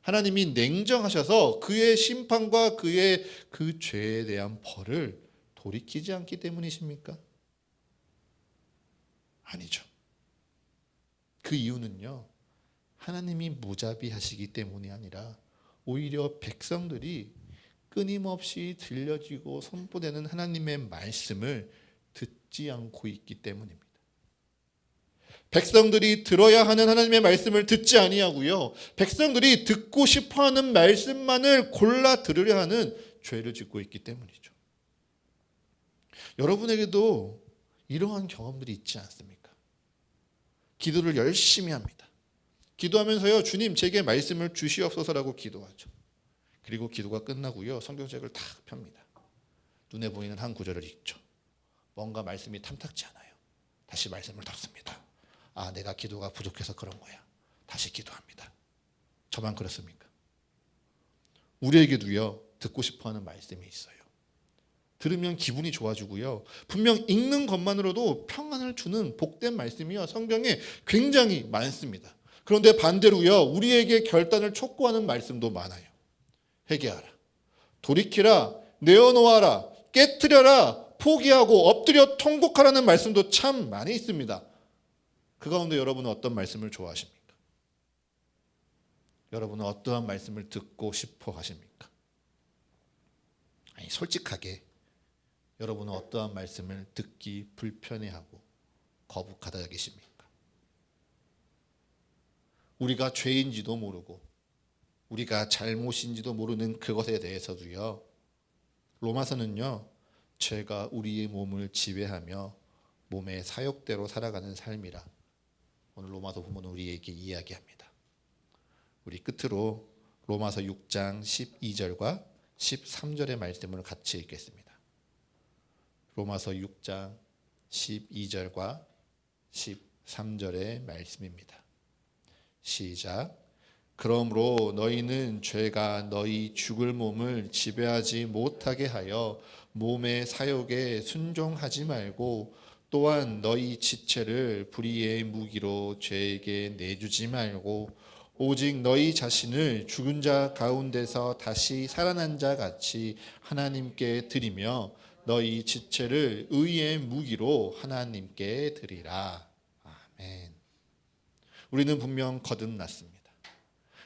하나님이 냉정하셔서 그의 심판과 그의 그 죄에 대한 벌을 돌이키지 않기 때문이십니까? 아니죠. 그 이유는요, 하나님이 무자비하시기 때문이 아니라 오히려 백성들이 끊임없이 들려지고 선포되는 하나님의 말씀을 듣지 않고 있기 때문입니다. 백성들이 들어야 하는 하나님의 말씀을 듣지 아니하고요, 백성들이 듣고 싶어하는 말씀만을 골라 들으려 하는 죄를 짓고 있기 때문이죠. 여러분에게도 이러한 경험들이 있지 않습니까? 기도를 열심히 합니다. 기도하면서요, 주님 제게 말씀을 주시옵소서라고 기도하죠. 그리고 기도가 끝나고요, 성경책을 탁 펴니다. 눈에 보이는 한 구절을 읽죠. 뭔가 말씀이 탐탁지 않아요. 다시 말씀을 덮습니다. 아, 내가 기도가 부족해서 그런 거야. 다시 기도합니다. 저만 그렇습니까? 우리에게도요, 듣고 싶어하는 말씀이 있어요. 들으면 기분이 좋아지고요, 분명 읽는 것만으로도 평안을 주는 복된 말씀이요, 성경에 굉장히 많습니다. 그런데 반대로요, 우리에게 결단을 촉구하는 말씀도 많아요. 회개하라, 돌이키라, 내어놓아라, 깨트려라, 포기하고 엎드려 통곡하라는 말씀도 참 많이 있습니다. 그 가운데 여러분은 어떤 말씀을 좋아하십니까? 여러분은 어떠한 말씀을 듣고 싶어 하십니까? 아니, 솔직하게 여러분은 어떠한 말씀을 듣기 불편해하고 거북하다 계십니까? 우리가 죄인지도 모르고 우리가 잘못인지도 모르는 그것에 대해서도요, 로마서는요, 죄가 우리의 몸을 지배하며 몸의 사욕대로 살아가는 삶이라 오늘 로마서 본문은 우리에게 이야기합니다. 우리 끝으로 로마서 6장 12절과 13절의 말씀을 같이 읽겠습니다. 로마서 6장 12절과 13절의 말씀입니다. 시작. 그러므로 너희는 죄가 너희 죽을 몸을 지배하지 못하게 하여 몸의 사욕에 순종하지 말고 또한 너희 지체를 불의의 무기로 죄에게 내주지 말고 오직 너희 자신을 죽은 자 가운데서 다시 살아난 자 같이 하나님께 드리며 너희 지체를 의의 무기로 하나님께 드리라. 아멘. 우리는 분명 거듭났습니다.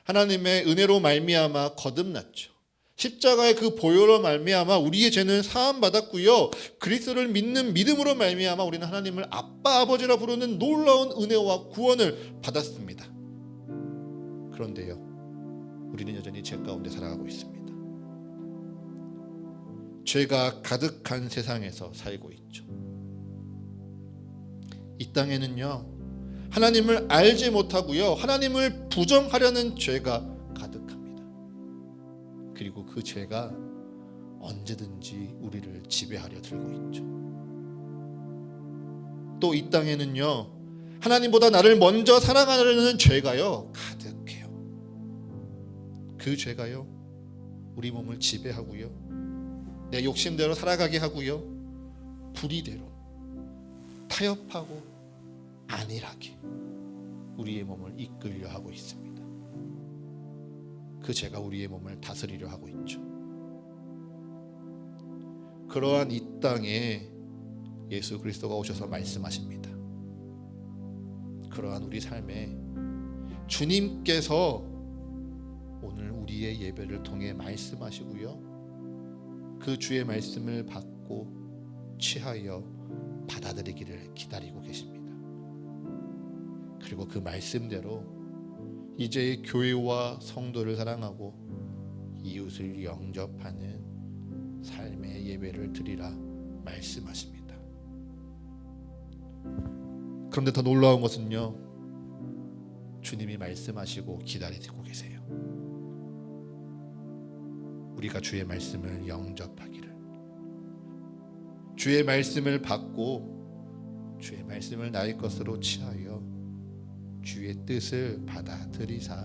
하나님의 은혜로 말미암아 거듭났죠. 십자가의 그 보혈로 말미암아 우리의 죄는 사함 받았고요, 그리스도를 믿는 믿음으로 말미암아 우리는 하나님을 아빠 아버지라 부르는 놀라운 은혜와 구원을 받았습니다. 그런데요, 우리는 여전히 죄 가운데 살아가고 있습니다. 죄가 가득한 세상에서 살고 있죠. 이 땅에는요, 하나님을 알지 못하고요, 하나님을 부정하려는 죄가 가득합니다. 그리고 그 죄가 언제든지 우리를 지배하려 들고 있죠. 또 이 땅에는요, 하나님보다 나를 먼저 사랑하려는 죄가요 가득해요. 그 죄가요 우리 몸을 지배하고요, 내 욕심대로 살아가게 하고요, 불의대로 타협하고 안일하게 우리의 몸을 이끌려 하고 있습니다. 그 죄가 우리의 몸을 다스리려 하고 있죠. 그러한 이 땅에 예수 그리스도가 오셔서 말씀하십니다. 그러한 우리 삶에 주님께서 오늘 우리의 예배를 통해 말씀하시고요, 그 주의 말씀을 받고 취하여 받아들이기를 기다리고 계십니다. 그리고 그 말씀대로 이제 교회와 성도를 사랑하고 이웃을 영접하는 삶의 예배를 드리라 말씀하십니다. 그런데 더 놀라운 것은요, 주님이 말씀하시고 기다리고 계세요. 우리가 주의 말씀을 영접하기를, 주의 말씀을 받고 주의 말씀을 나의 것으로 취하여 주의 뜻을 받아들이사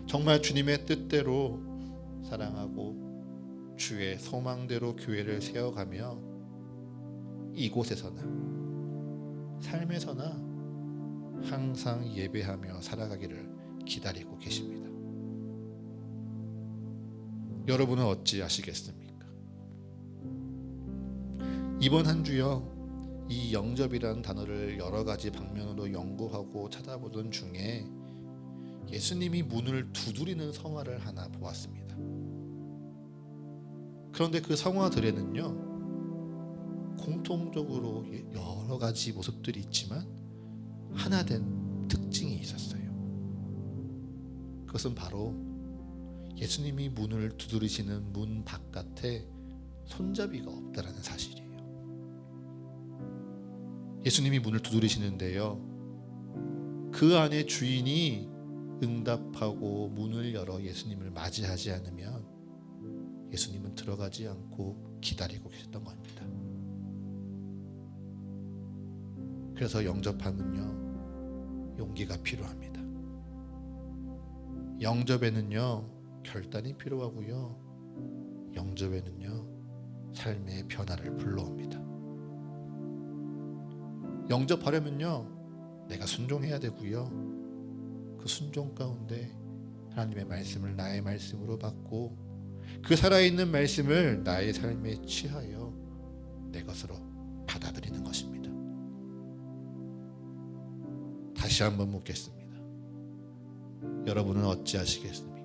정말 주님의 뜻대로 사랑하고 주의 소망대로 교회를 세워가며 이곳에서나 삶에서나 항상 예배하며 살아가기를 기다리고 계십니다. 여러분은 어찌하시겠습니까? 이번 한 주요, 이 영접이라는 단어를 여러 가지 방면으로 연구하고 찾아보던 중에 예수님이 문을 두드리는 성화를 하나 보았습니다. 그런데 그 성화들에는요, 공통적으로 여러 가지 모습들이 있지만 하나 된 특징이 있었어요. 그것은 바로 예수님이 문을 두드리시는 문 바깥에 손잡이가 없다라는 사실이에요. 예수님이 문을 두드리시는데요, 그 안에 주인이 응답하고 문을 열어 예수님을 맞이하지 않으면 예수님은 들어가지 않고 기다리고 계셨던 겁니다. 그래서 영접함은요, 용기가 필요합니다. 영접에는요, 결단이 필요하고요, 영접에는요, 삶의 변화를 불러옵니다. 영접하려면요, 내가 순종해야 되고요, 그 순종 가운데 하나님의 말씀을 나의 말씀으로 받고 그 살아있는 말씀을 나의 삶에 취하여 내 것으로 받아들이는 것입니다. 다시 한번 묻겠습니다. 여러분은 어찌하시겠습니까?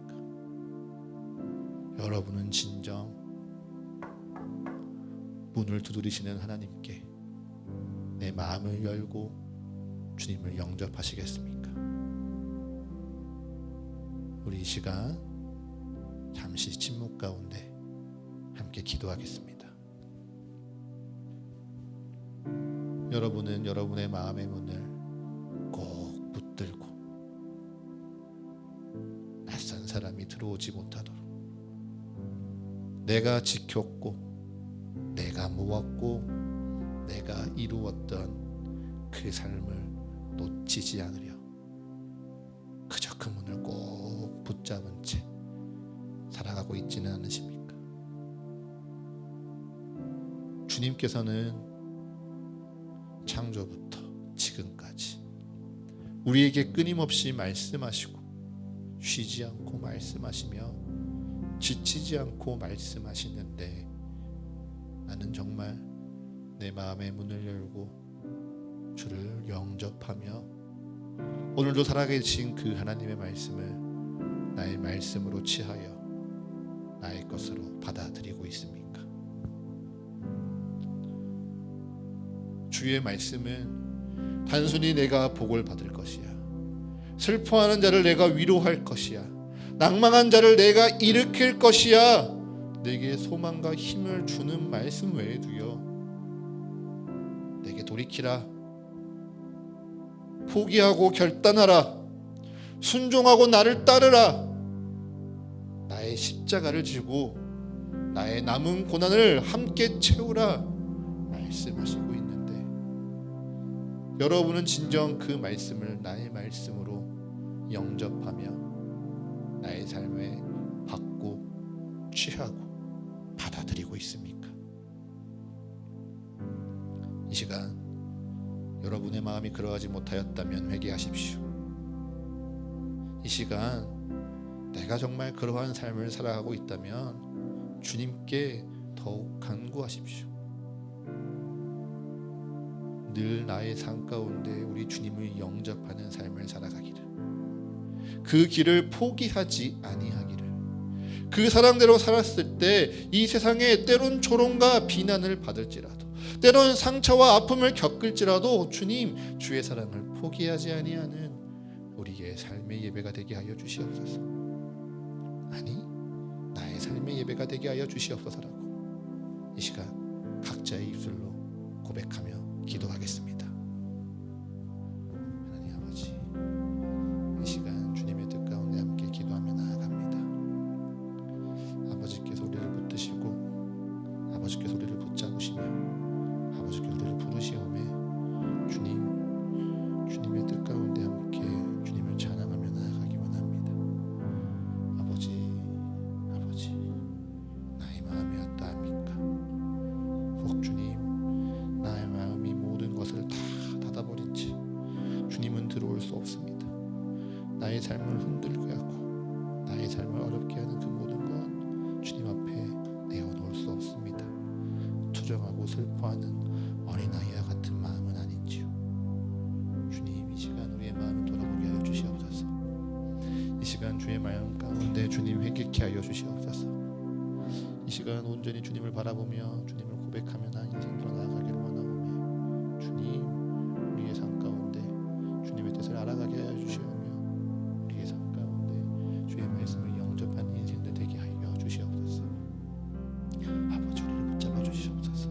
여러분은 진정 문을 두드리시는 하나님께 내 마음을 열고 주님을 영접하시겠습니까? 우리 이 시간 잠시 침묵 가운데 함께 기도하겠습니다. 여러분은 여러분의 마음의 문을 꼭 붙들고 낯선 사람이 들어오지 못하도록 내가 지켰고 내가 모았고 내가 이루었던 그 삶을 놓치지 않으려 그저 그 문을 꼭 붙잡은 채 살아가고 있지는 않으십니까? 주님께서는 창조부터 지금까지 우리에게 끊임없이 말씀하시고 쉬지 않고 말씀하시며 지치지 않고 말씀하시는데 나는 정말 내 마음의 문을 열고 주를 영접하며 오늘도 살아계신 그 하나님의 말씀을 나의 말씀으로 취하여 나의 것으로 받아들이고 있습니까? 주의 말씀은 단순히 내가 복을 받을 것이야, 슬퍼하는 자를 내가 위로할 것이야, 낭망한 자를 내가 일으킬 것이야, 내게 소망과 힘을 주는 말씀 외에도요, 내게 돌이키라, 포기하고 결단하라, 순종하고 나를 따르라, 나의 십자가를 지고 나의 남은 고난을 함께 채우라 말씀하시고 있는데 여러분은 진정 그 말씀을 나의 말씀으로 영접하며 나의 삶에 받고 취하고 받아들이고 있습니까? 이 시간 여러분의 마음이 그러하지 못하였다면 회개하십시오. 이 시간 내가 정말 그러한 삶을 살아가고 있다면 주님께 더욱 간구하십시오. 늘 나의 삶 가운데 우리 주님을 영접하는 삶을 살아가기를, 그 길을 포기하지 아니하기를, 그 사랑대로 살았을 때 이 세상에 때론 조롱과 비난을 받을지라도, 때론 상처와 아픔을 겪을지라도 주님, 주의 사랑을 포기하지 아니하는 우리의 삶의 예배가 되게 하여 주시옵소서. 아니, 나의 삶의 예배가 되게 하여 주시옵소서라고 이 시간 각자의 입술로 고백하며 기도하겠습니다. 하나님 아버지, 이 시간 주님의 뜻 가운데 함께 기도하며 나아갑니다. 아버지께서 우리를 붙드시고 아버지께서 우리를 붙잡으시며 아버지께서 우리를 부르시오매 주님의 뜻 가운데 함께 주님을 찬양하며 나아가기 원합니다. 아버지, 나의 마음이 어떠합니까? 혹 주님, 나의 마음이 모든 것을 다 닫아버린 채 주님은 들어올 수 없습니다. 나의 삶을 흔들게 하고 나의 삶을 어렵게 하는 그 모든 건 주님 앞에 내어놓을 수 없습니다. 투정하고 슬퍼하는 어린아이와 같은 마음은 아닌지요. 주님, 이 시간 우리의 마음을 돌아보게 하여 주시옵소서. 이 시간 주의 마음 가운데 주님 회개케 하여 주시옵소서. 이 시간 온전히 주님을 바라보며 주님을 고백하며 나 인생으로 나아가기를 원하오며 주님, 우리의 삶 가운데 주님의 뜻을 알아가게 하여 주시오며 우리의 삶 가운데 주의 말씀을 영접하는 인생들 되게 하여 주시옵소서. 아버지, 우리를 붙잡아 주시옵소서.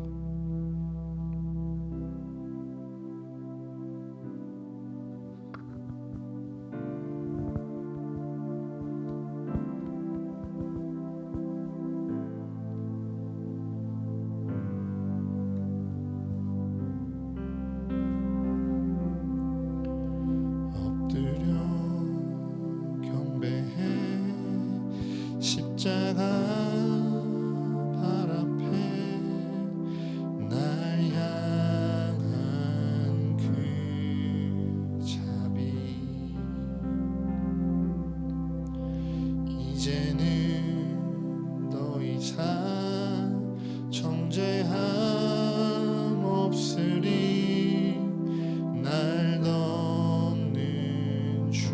엎드려 경배해 십자가 발 앞에 날 향한 그 자비, 이제는 더 이상 정죄함 없으리. 날 덮는 주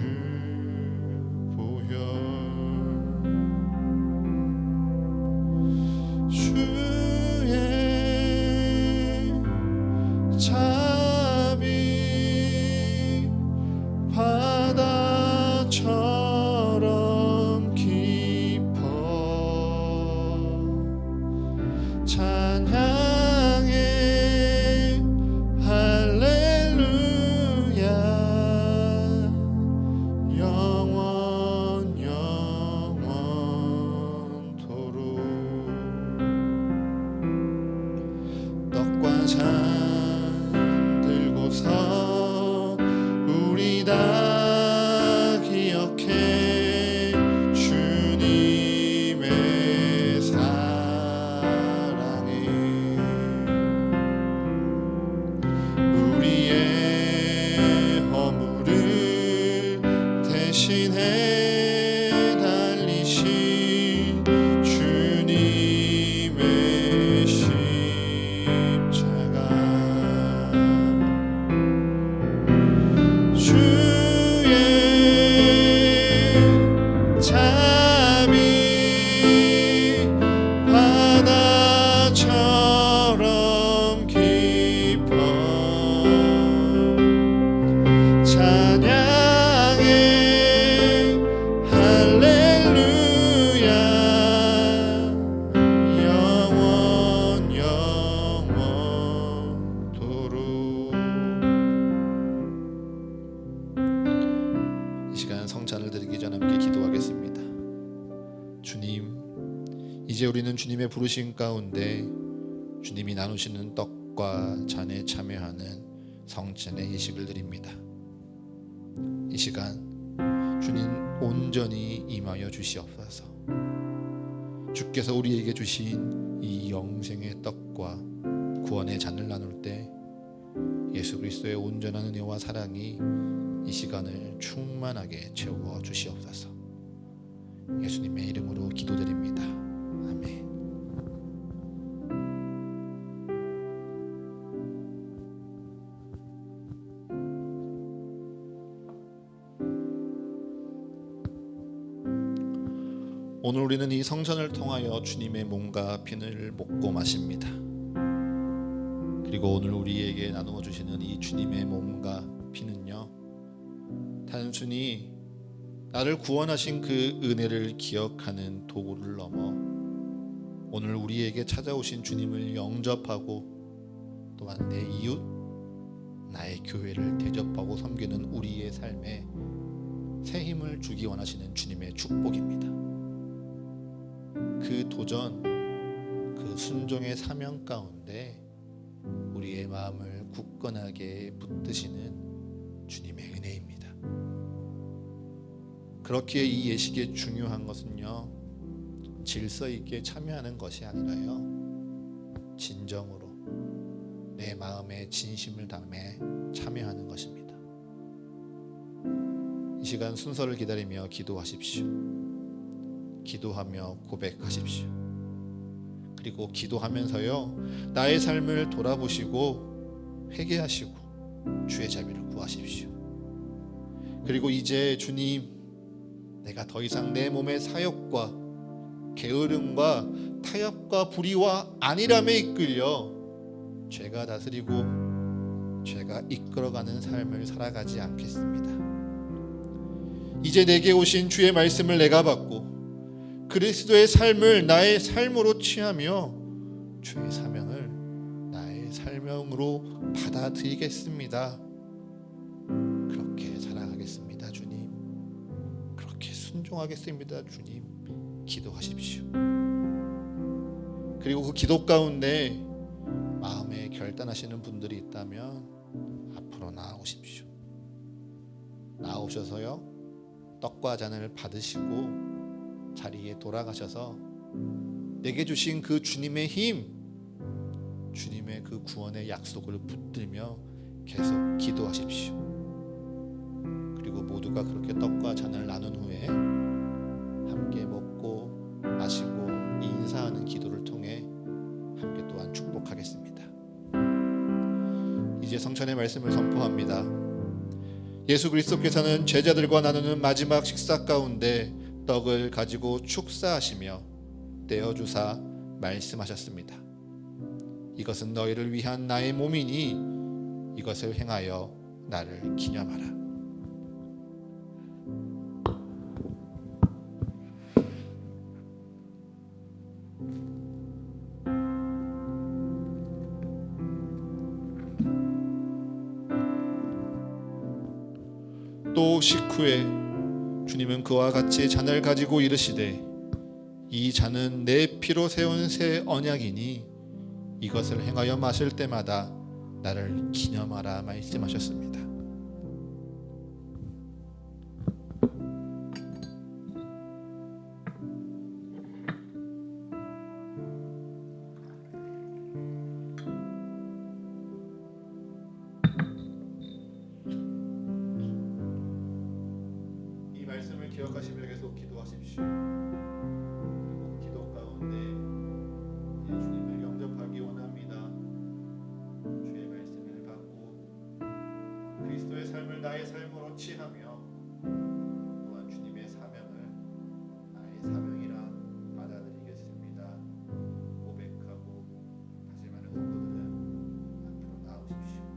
보혈, 주의 자비 바다처럼 깊어 찬양해 할렐루야. 영원토록 떡과 잔 들고서 우리 다 기억해 주님의 사랑을, 우리의 허물을 대신해 달리신 주님의 십자가, 주의 자비 바다처럼 깊어 찬양해 할렐루야. 영원토록. 이 시간 성찬을 드리기 전 함께 기도하겠습니다. 주님, 이제 우리는 주님의 부르심 가운데 주님이 나누시는 떡과 잔에 참여하는 성찬의 예식을 드립니다. 이 시간 주님 온전히 임하여 주시옵소서. 주께서 우리에게 주신 이 영생의 떡과 구원의 잔을 나눌 때 예수 그리스도의 온전한 은혜와 사랑이 이 시간을 충만하게 채워 주시옵소서. 예수님의 이름으로 기도드립니다. 아멘. 오늘 우리는 이 성전을 통하여 주님의 몸과 피를 먹고 마십니다. 그리고 오늘 우리에게 나누어 주시는 이 주님의 몸과 피는요, 단순히 나를 구원하신 그 은혜를 기억하는 도구를 넘어 오늘 우리에게 찾아오신 주님을 영접하고 또한 내 이웃, 나의 교회를 대접하고 섬기는 우리의 삶에 새 힘을 주기 원하시는 주님의 축복입니다. 그 도전, 그 순종의 사명 가운데 우리의 마음을 굳건하게 붙드시는 주님의 은혜입니다. 그렇기에 이 예식의 중요한 것은요, 질서 있게 참여하는 것이 아니라요, 진정으로 내 마음에 진심을 담에 참여하는 것입니다. 이 시간 순서를 기다리며 기도하십시오. 기도하며 고백하십시오. 그리고 기도하면서요, 나의 삶을 돌아보시고 회개하시고 주의 자비를 구하십시오. 그리고 이제 주님, 내가 더 이상 내 몸의 사욕과 게으름과 타협과 불의와 안일함에 이끌려 죄가 다스리고 죄가 이끌어가는 삶을 살아가지 않겠습니다. 이제 내게 오신 주의 말씀을 내가 받고 그리스도의 삶을 나의 삶으로 취하며 주의 사명을 나의 사명으로 받아들이겠습니다. 그렇게 살아가겠습니다, 주님. 그렇게 순종하겠습니다, 주님. 기도하십시오. 그리고 그 기도 가운데 마음에 결단하시는 분들이 있다면 앞으로 나아오십시오. 나아오셔서요, 떡과 잔을 받으시고 자리에 돌아가셔서 내게 주신 그 주님의 힘, 주님의 그 구원의 약속을 붙들며 계속 기도하십시오. 그리고 모두가 그렇게 떡과 잔을 나눈 후에 함께 먹고 마시고 인사하는 기도를 통해 함께 또한 축복하겠습니다. 이제 성찬의 말씀을 선포합니다. 예수 그리스도께서는 제자들과 나누는 마지막 식사 가운데 떡을 가지고 축사하시며 떼어주사 말씀하셨습니다. 이것은 너희를 위한 나의 몸이니 이것을 행하여 나를 기념하라. 또 식후에 주님은 그와 같이 잔을 가지고 이르시되 이 잔은 내 피로 세운 새 언약이니 이것을 행하여 마실 때마다 나를 기념하라 말씀하셨습니다. 말씀을 기억하시며 계속 기도하십시오. 기도 가운데 주님을 영접하기 원합니다. 주의 말씀을 받고 그리스도의 삶을 나의 삶으로 취하며 또한 주님의 사명을 나의 사명이라 받아들이겠습니다. 고백하고 다짐하는 성도들은 앞으로 나오십시오.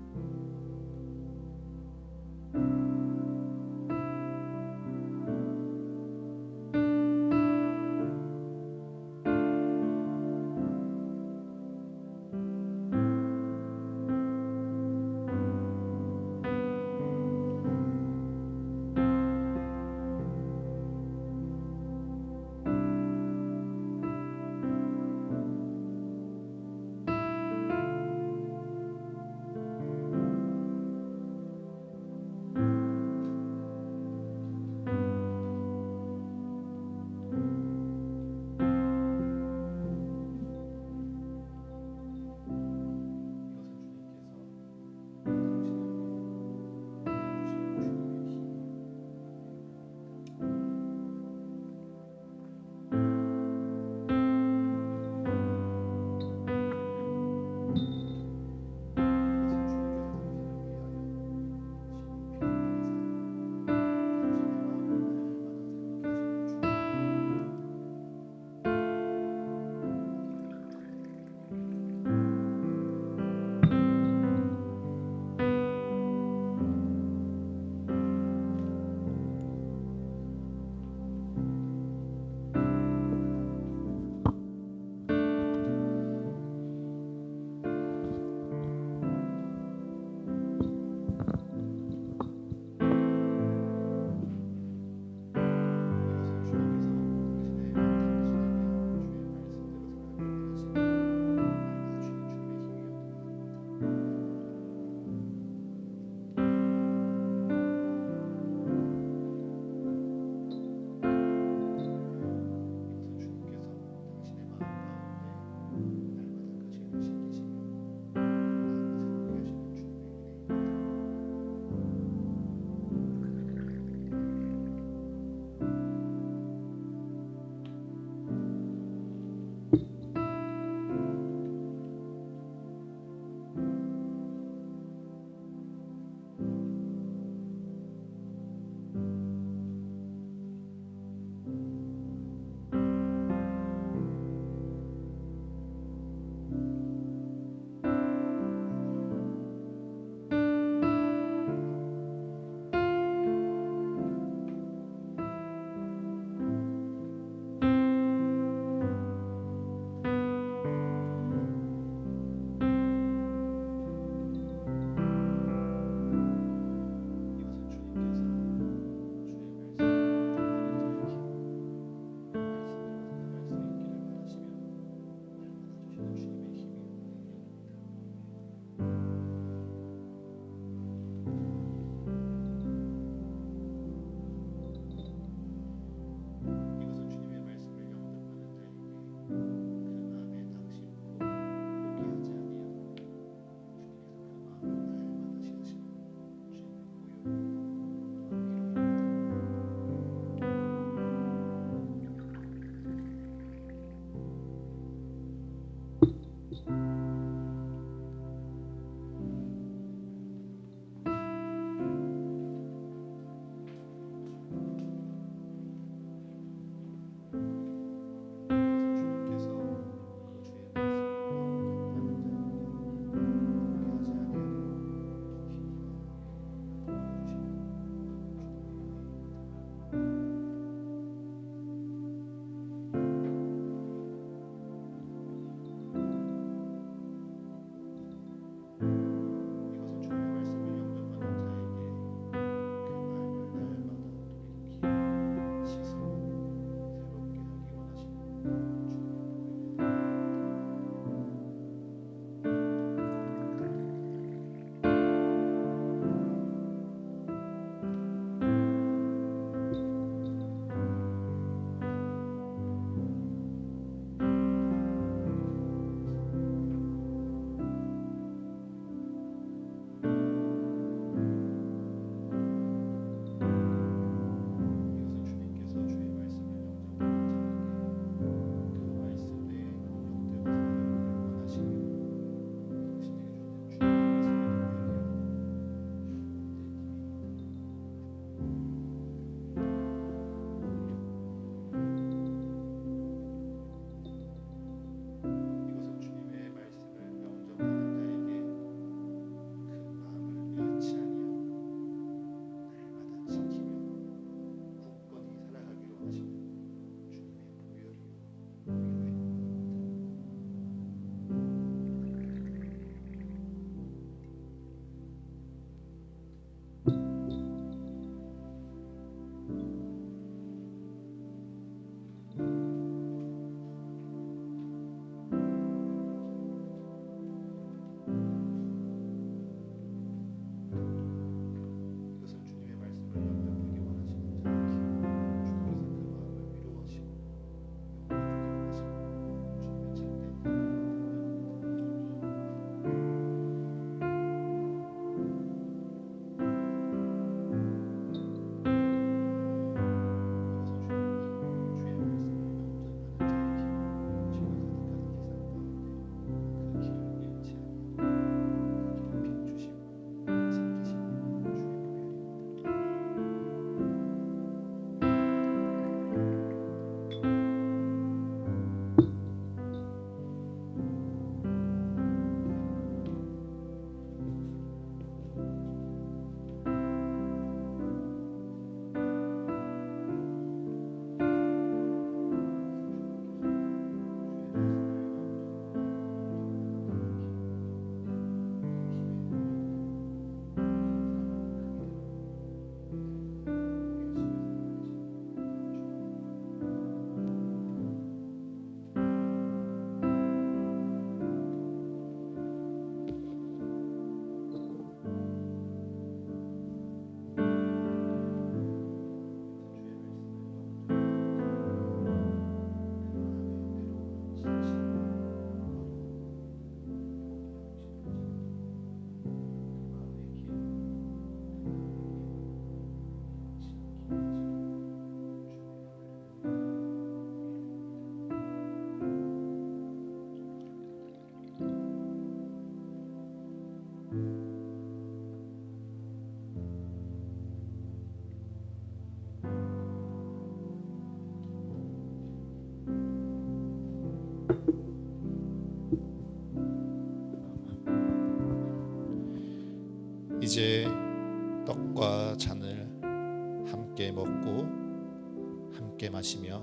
함께 먹고 함께 마시며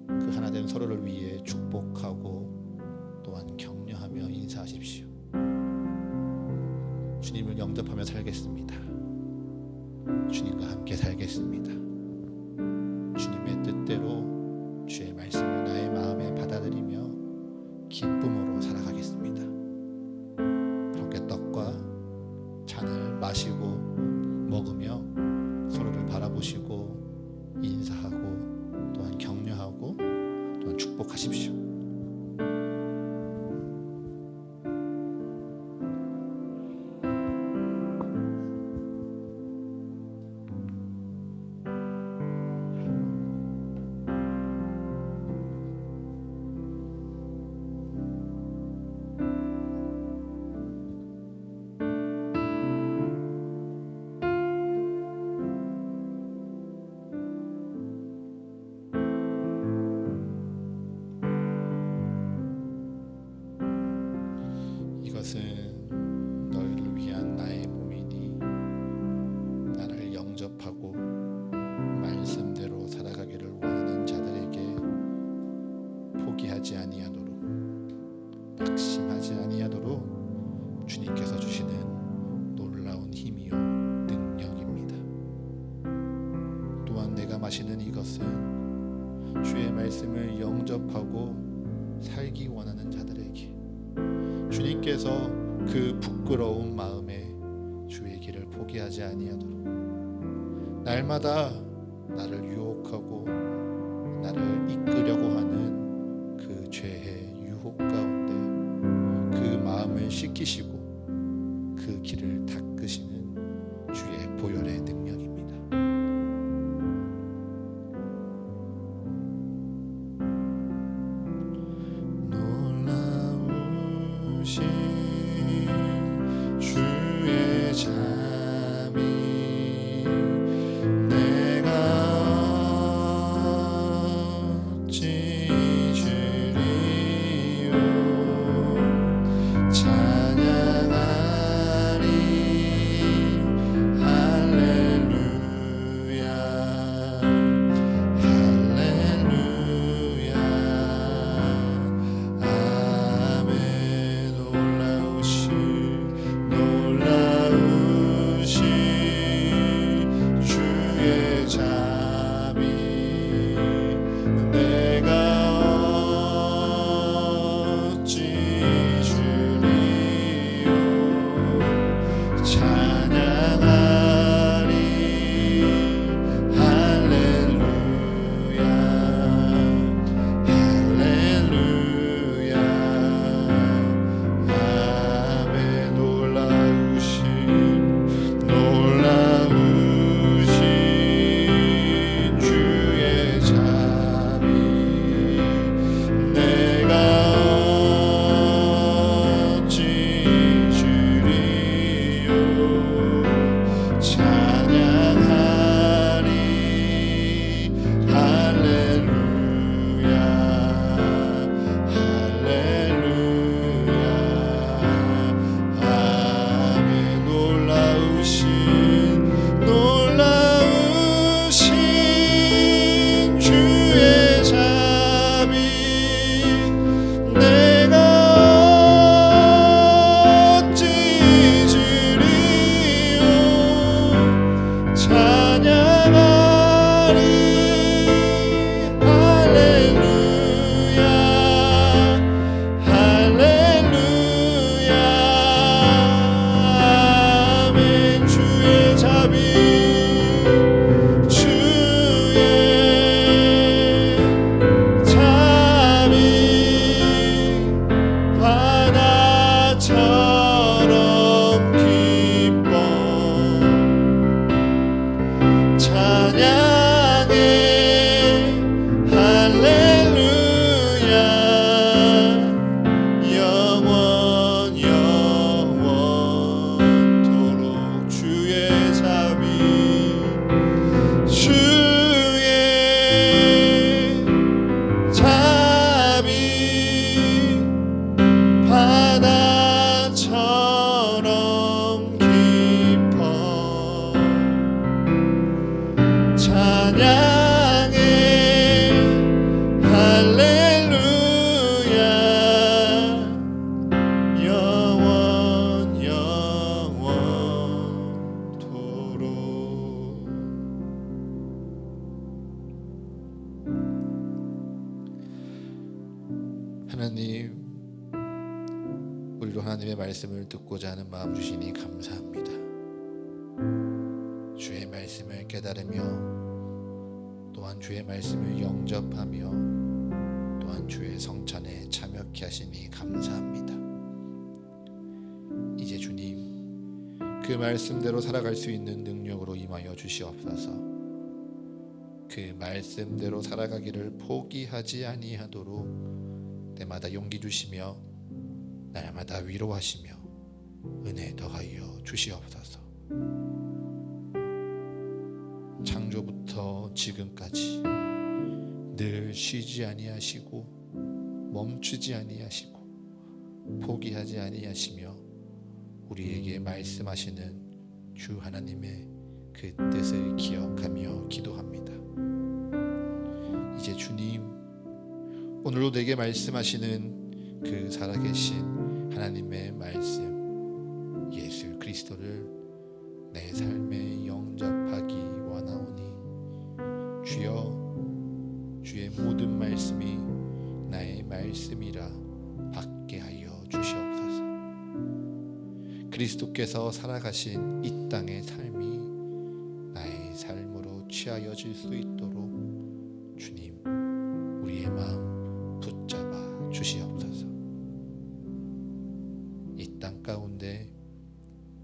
그 하나된 서로를 위해 축복하고 또한 격려하며 인사하십시오. 주님을 영접하며 살겠습니다. 주님과 함께 살겠습니다. 주님의 뜻대로 주의 말씀을 나의 마음에 받아들이며 기쁨으로 살아가겠습니다. 그렇게 떡과 잔을 마시고 먹으며 서로를 바라보시고 인사하고 또한 격려하고 또한 축복하십시오. 이것은 너희를 위한 나의 몸이니 나를 영접하고 말씀대로 살아가기를 원하는 자들에게 포기하지 아니하도록 낙심하지 아니하도록 주님께서 주시는 놀라운 힘이요 능력입니다. 또한 내가 마시는 이것은 주의 말씀을 영접하고 살기 원하는 자들에게 주님께서 그 부끄러운 마음에 주의 길을 포기하지 아니하도록 날마다 나를 유혹하고 나를 이끄려고 하는 그 죄의 유혹 가운데 그 마음을 씻기시고 그 길을 닦으시는 주의 보혈의 능력입니다. 주의 잠이 내가 하나님, 우리로 하나님의 말씀을 듣고자 하는 마음 주시니 감사합니다. 주의 말씀을 깨달으며 또한 주의 말씀을 영접하며 또한 주의 성찬에 참여케 하시니 감사합니다. 이제 주님, 그 말씀대로 살아갈 수 있는 능력으로 임하여 주시옵소서. 그 말씀대로 살아가기를 포기하지 아니하도록 때마다 용기 주시며 날마다 위로하시며 은혜 더하여 주시옵소서. 창조부터 지금까지 늘 쉬지 아니하시고 멈추지 아니하시고 포기하지 아니하시며 우리에게 말씀하시는 주 하나님의 그 뜻을 기억하며 기도합니다. 이제 주님, 오늘도 내게 말씀하시는 그 살아계신 하나님의 말씀 예수 그리스도를 내 삶에 영접하기 원하오니 주여, 주의 모든 말씀이 나의 말씀이라 받게 하여 주시옵소서. 그리스도께서 살아가신 이 땅의 삶이 나의 삶으로 취하여질 수 있도록 주님, 우리의 마음 붙잡아 주시옵소서. 이 땅 가운데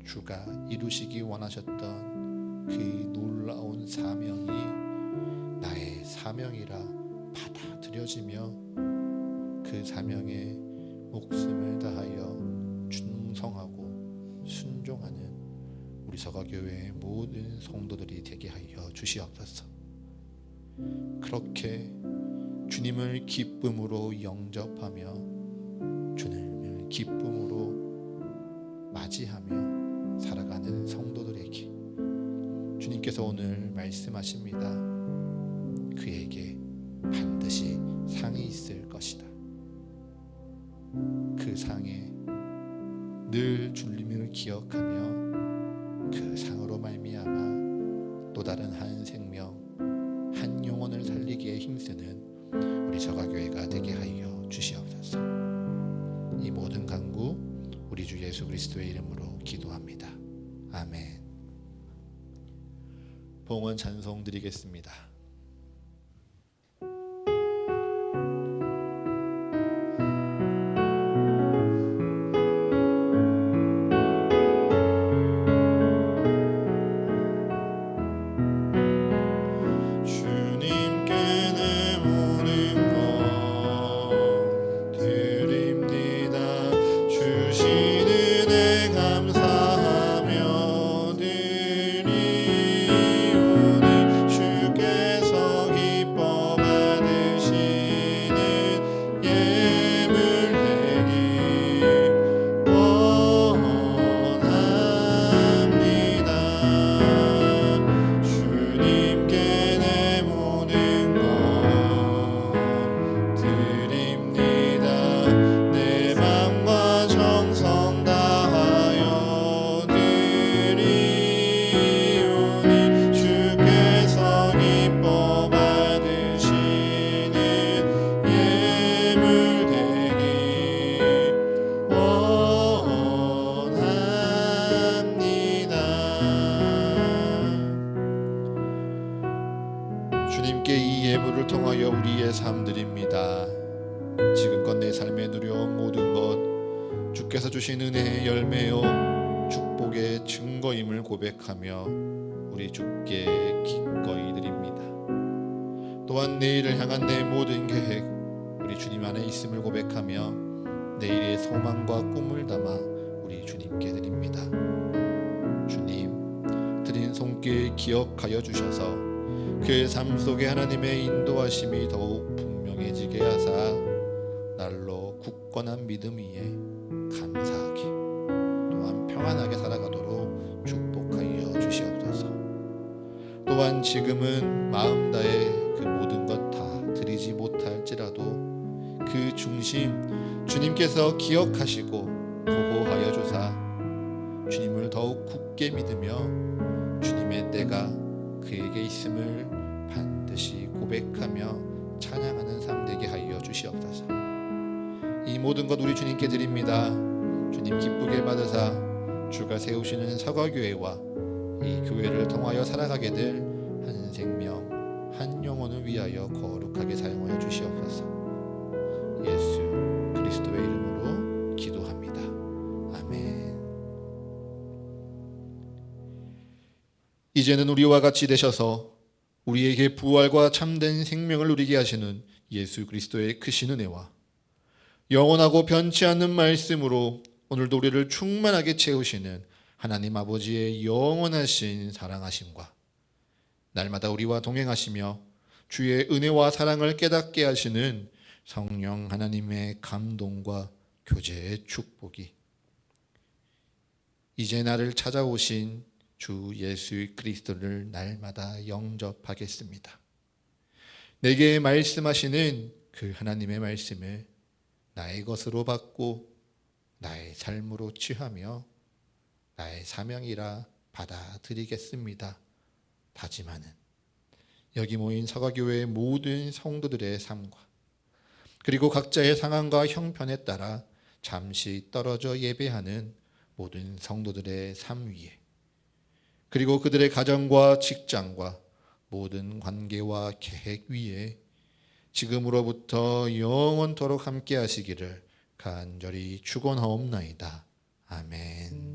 주가 이루시기 원하셨던 그 놀라운 사명이 나의 사명이라 받아들여지며 그 사명에 목숨을 다하여 충성하고 순종하는 우리 서가교회의 모든 성도들이 되게 하여 주시옵소서. 그렇게 주님을 기쁨으로 영접하며 주님을 기쁨으로 맞이하며 살아가는 성도들에게 주님께서 오늘 말씀하십니다. 그에게 반드시 상이 있을 것이다. 그 상에 늘 주님을 기억하며 그 상으로 말미암아 또 다른 한 생명, 한 영혼을 살리기에 힘쓰는 우리 서가교회가 되게 하여 주시옵소서. 이 모든 간구 우리 주 예수 그리스도의 이름으로 기도합니다. 아멘. 봉헌 찬송 드리겠습니다. 주님께 이 예물을 통하여 우리의 삶 드립니다. 지금껏 내 삶에 누려온 모든 것 주께서 주신 은혜의 열매요 축복의 증거임을 고백하며 우리 주께 기꺼이 드립니다. 또한 내일을 향한 내 모든 계획 우리 주님 안에 있음을 고백하며 내일의 소망과 꿈을 담아 우리 주님께 드립니다. 주님, 드린 손길 기억하여 주셔서 그 삶 속에 하나님의 인도하심이 더욱 분명해지게 하사 날로 굳건한 믿음 위에 감사하게 또한 평안하게 살아가도록 축복하여 주시옵소서. 또한 지금은 마음 다해 그 모든 것 다 드리지 못할지라도 그 중심 주님께서 기억하시고 보호하여 주사 주님을 더욱 굳게 믿으며 주님의 때가 그에게 있음을 반드시 고백하며 찬양하는 삶 되게 하여 주시옵소서. 모든 것 우리 주님께 드립니다. 주님 기쁘게 받으사 주가 세우시는 서거교회와 이 교회를 통하여 살아가게 될 한 생명 한 영혼을 위하여 거룩하게 사용하여 주시옵소서. 예수 그리스도의 이름으로 기도합니다. 아멘. 이제는 우리와 같이 되셔서 우리에게 부활과 참된 생명을 누리게 하시는 예수 그리스도의 크신 은혜와 영원하고 변치 않는 말씀으로 오늘도 우리를 충만하게 채우시는 하나님 아버지의 영원하신 사랑하심과 날마다 우리와 동행하시며 주의 은혜와 사랑을 깨닫게 하시는 성령 하나님의 감동과 교제의 축복이 이제 나를 찾아오신 주 예수 그리스도를 날마다 영접하겠습니다. 내게 말씀하시는 그 하나님의 말씀을 나의 것으로 받고 나의 삶으로 취하며 나의 사명이라 받아들이겠습니다. 다짐하는 여기 모인 서가교회의 모든 성도들의 삶과 그리고 각자의 상황과 형편에 따라 잠시 떨어져 예배하는 모든 성도들의 삶 위에 그리고 그들의 가정과 직장과 모든 관계와 계획 위에 지금으로부터 영원토록 함께 하시기를 간절히 축원하옵나이다. 아멘.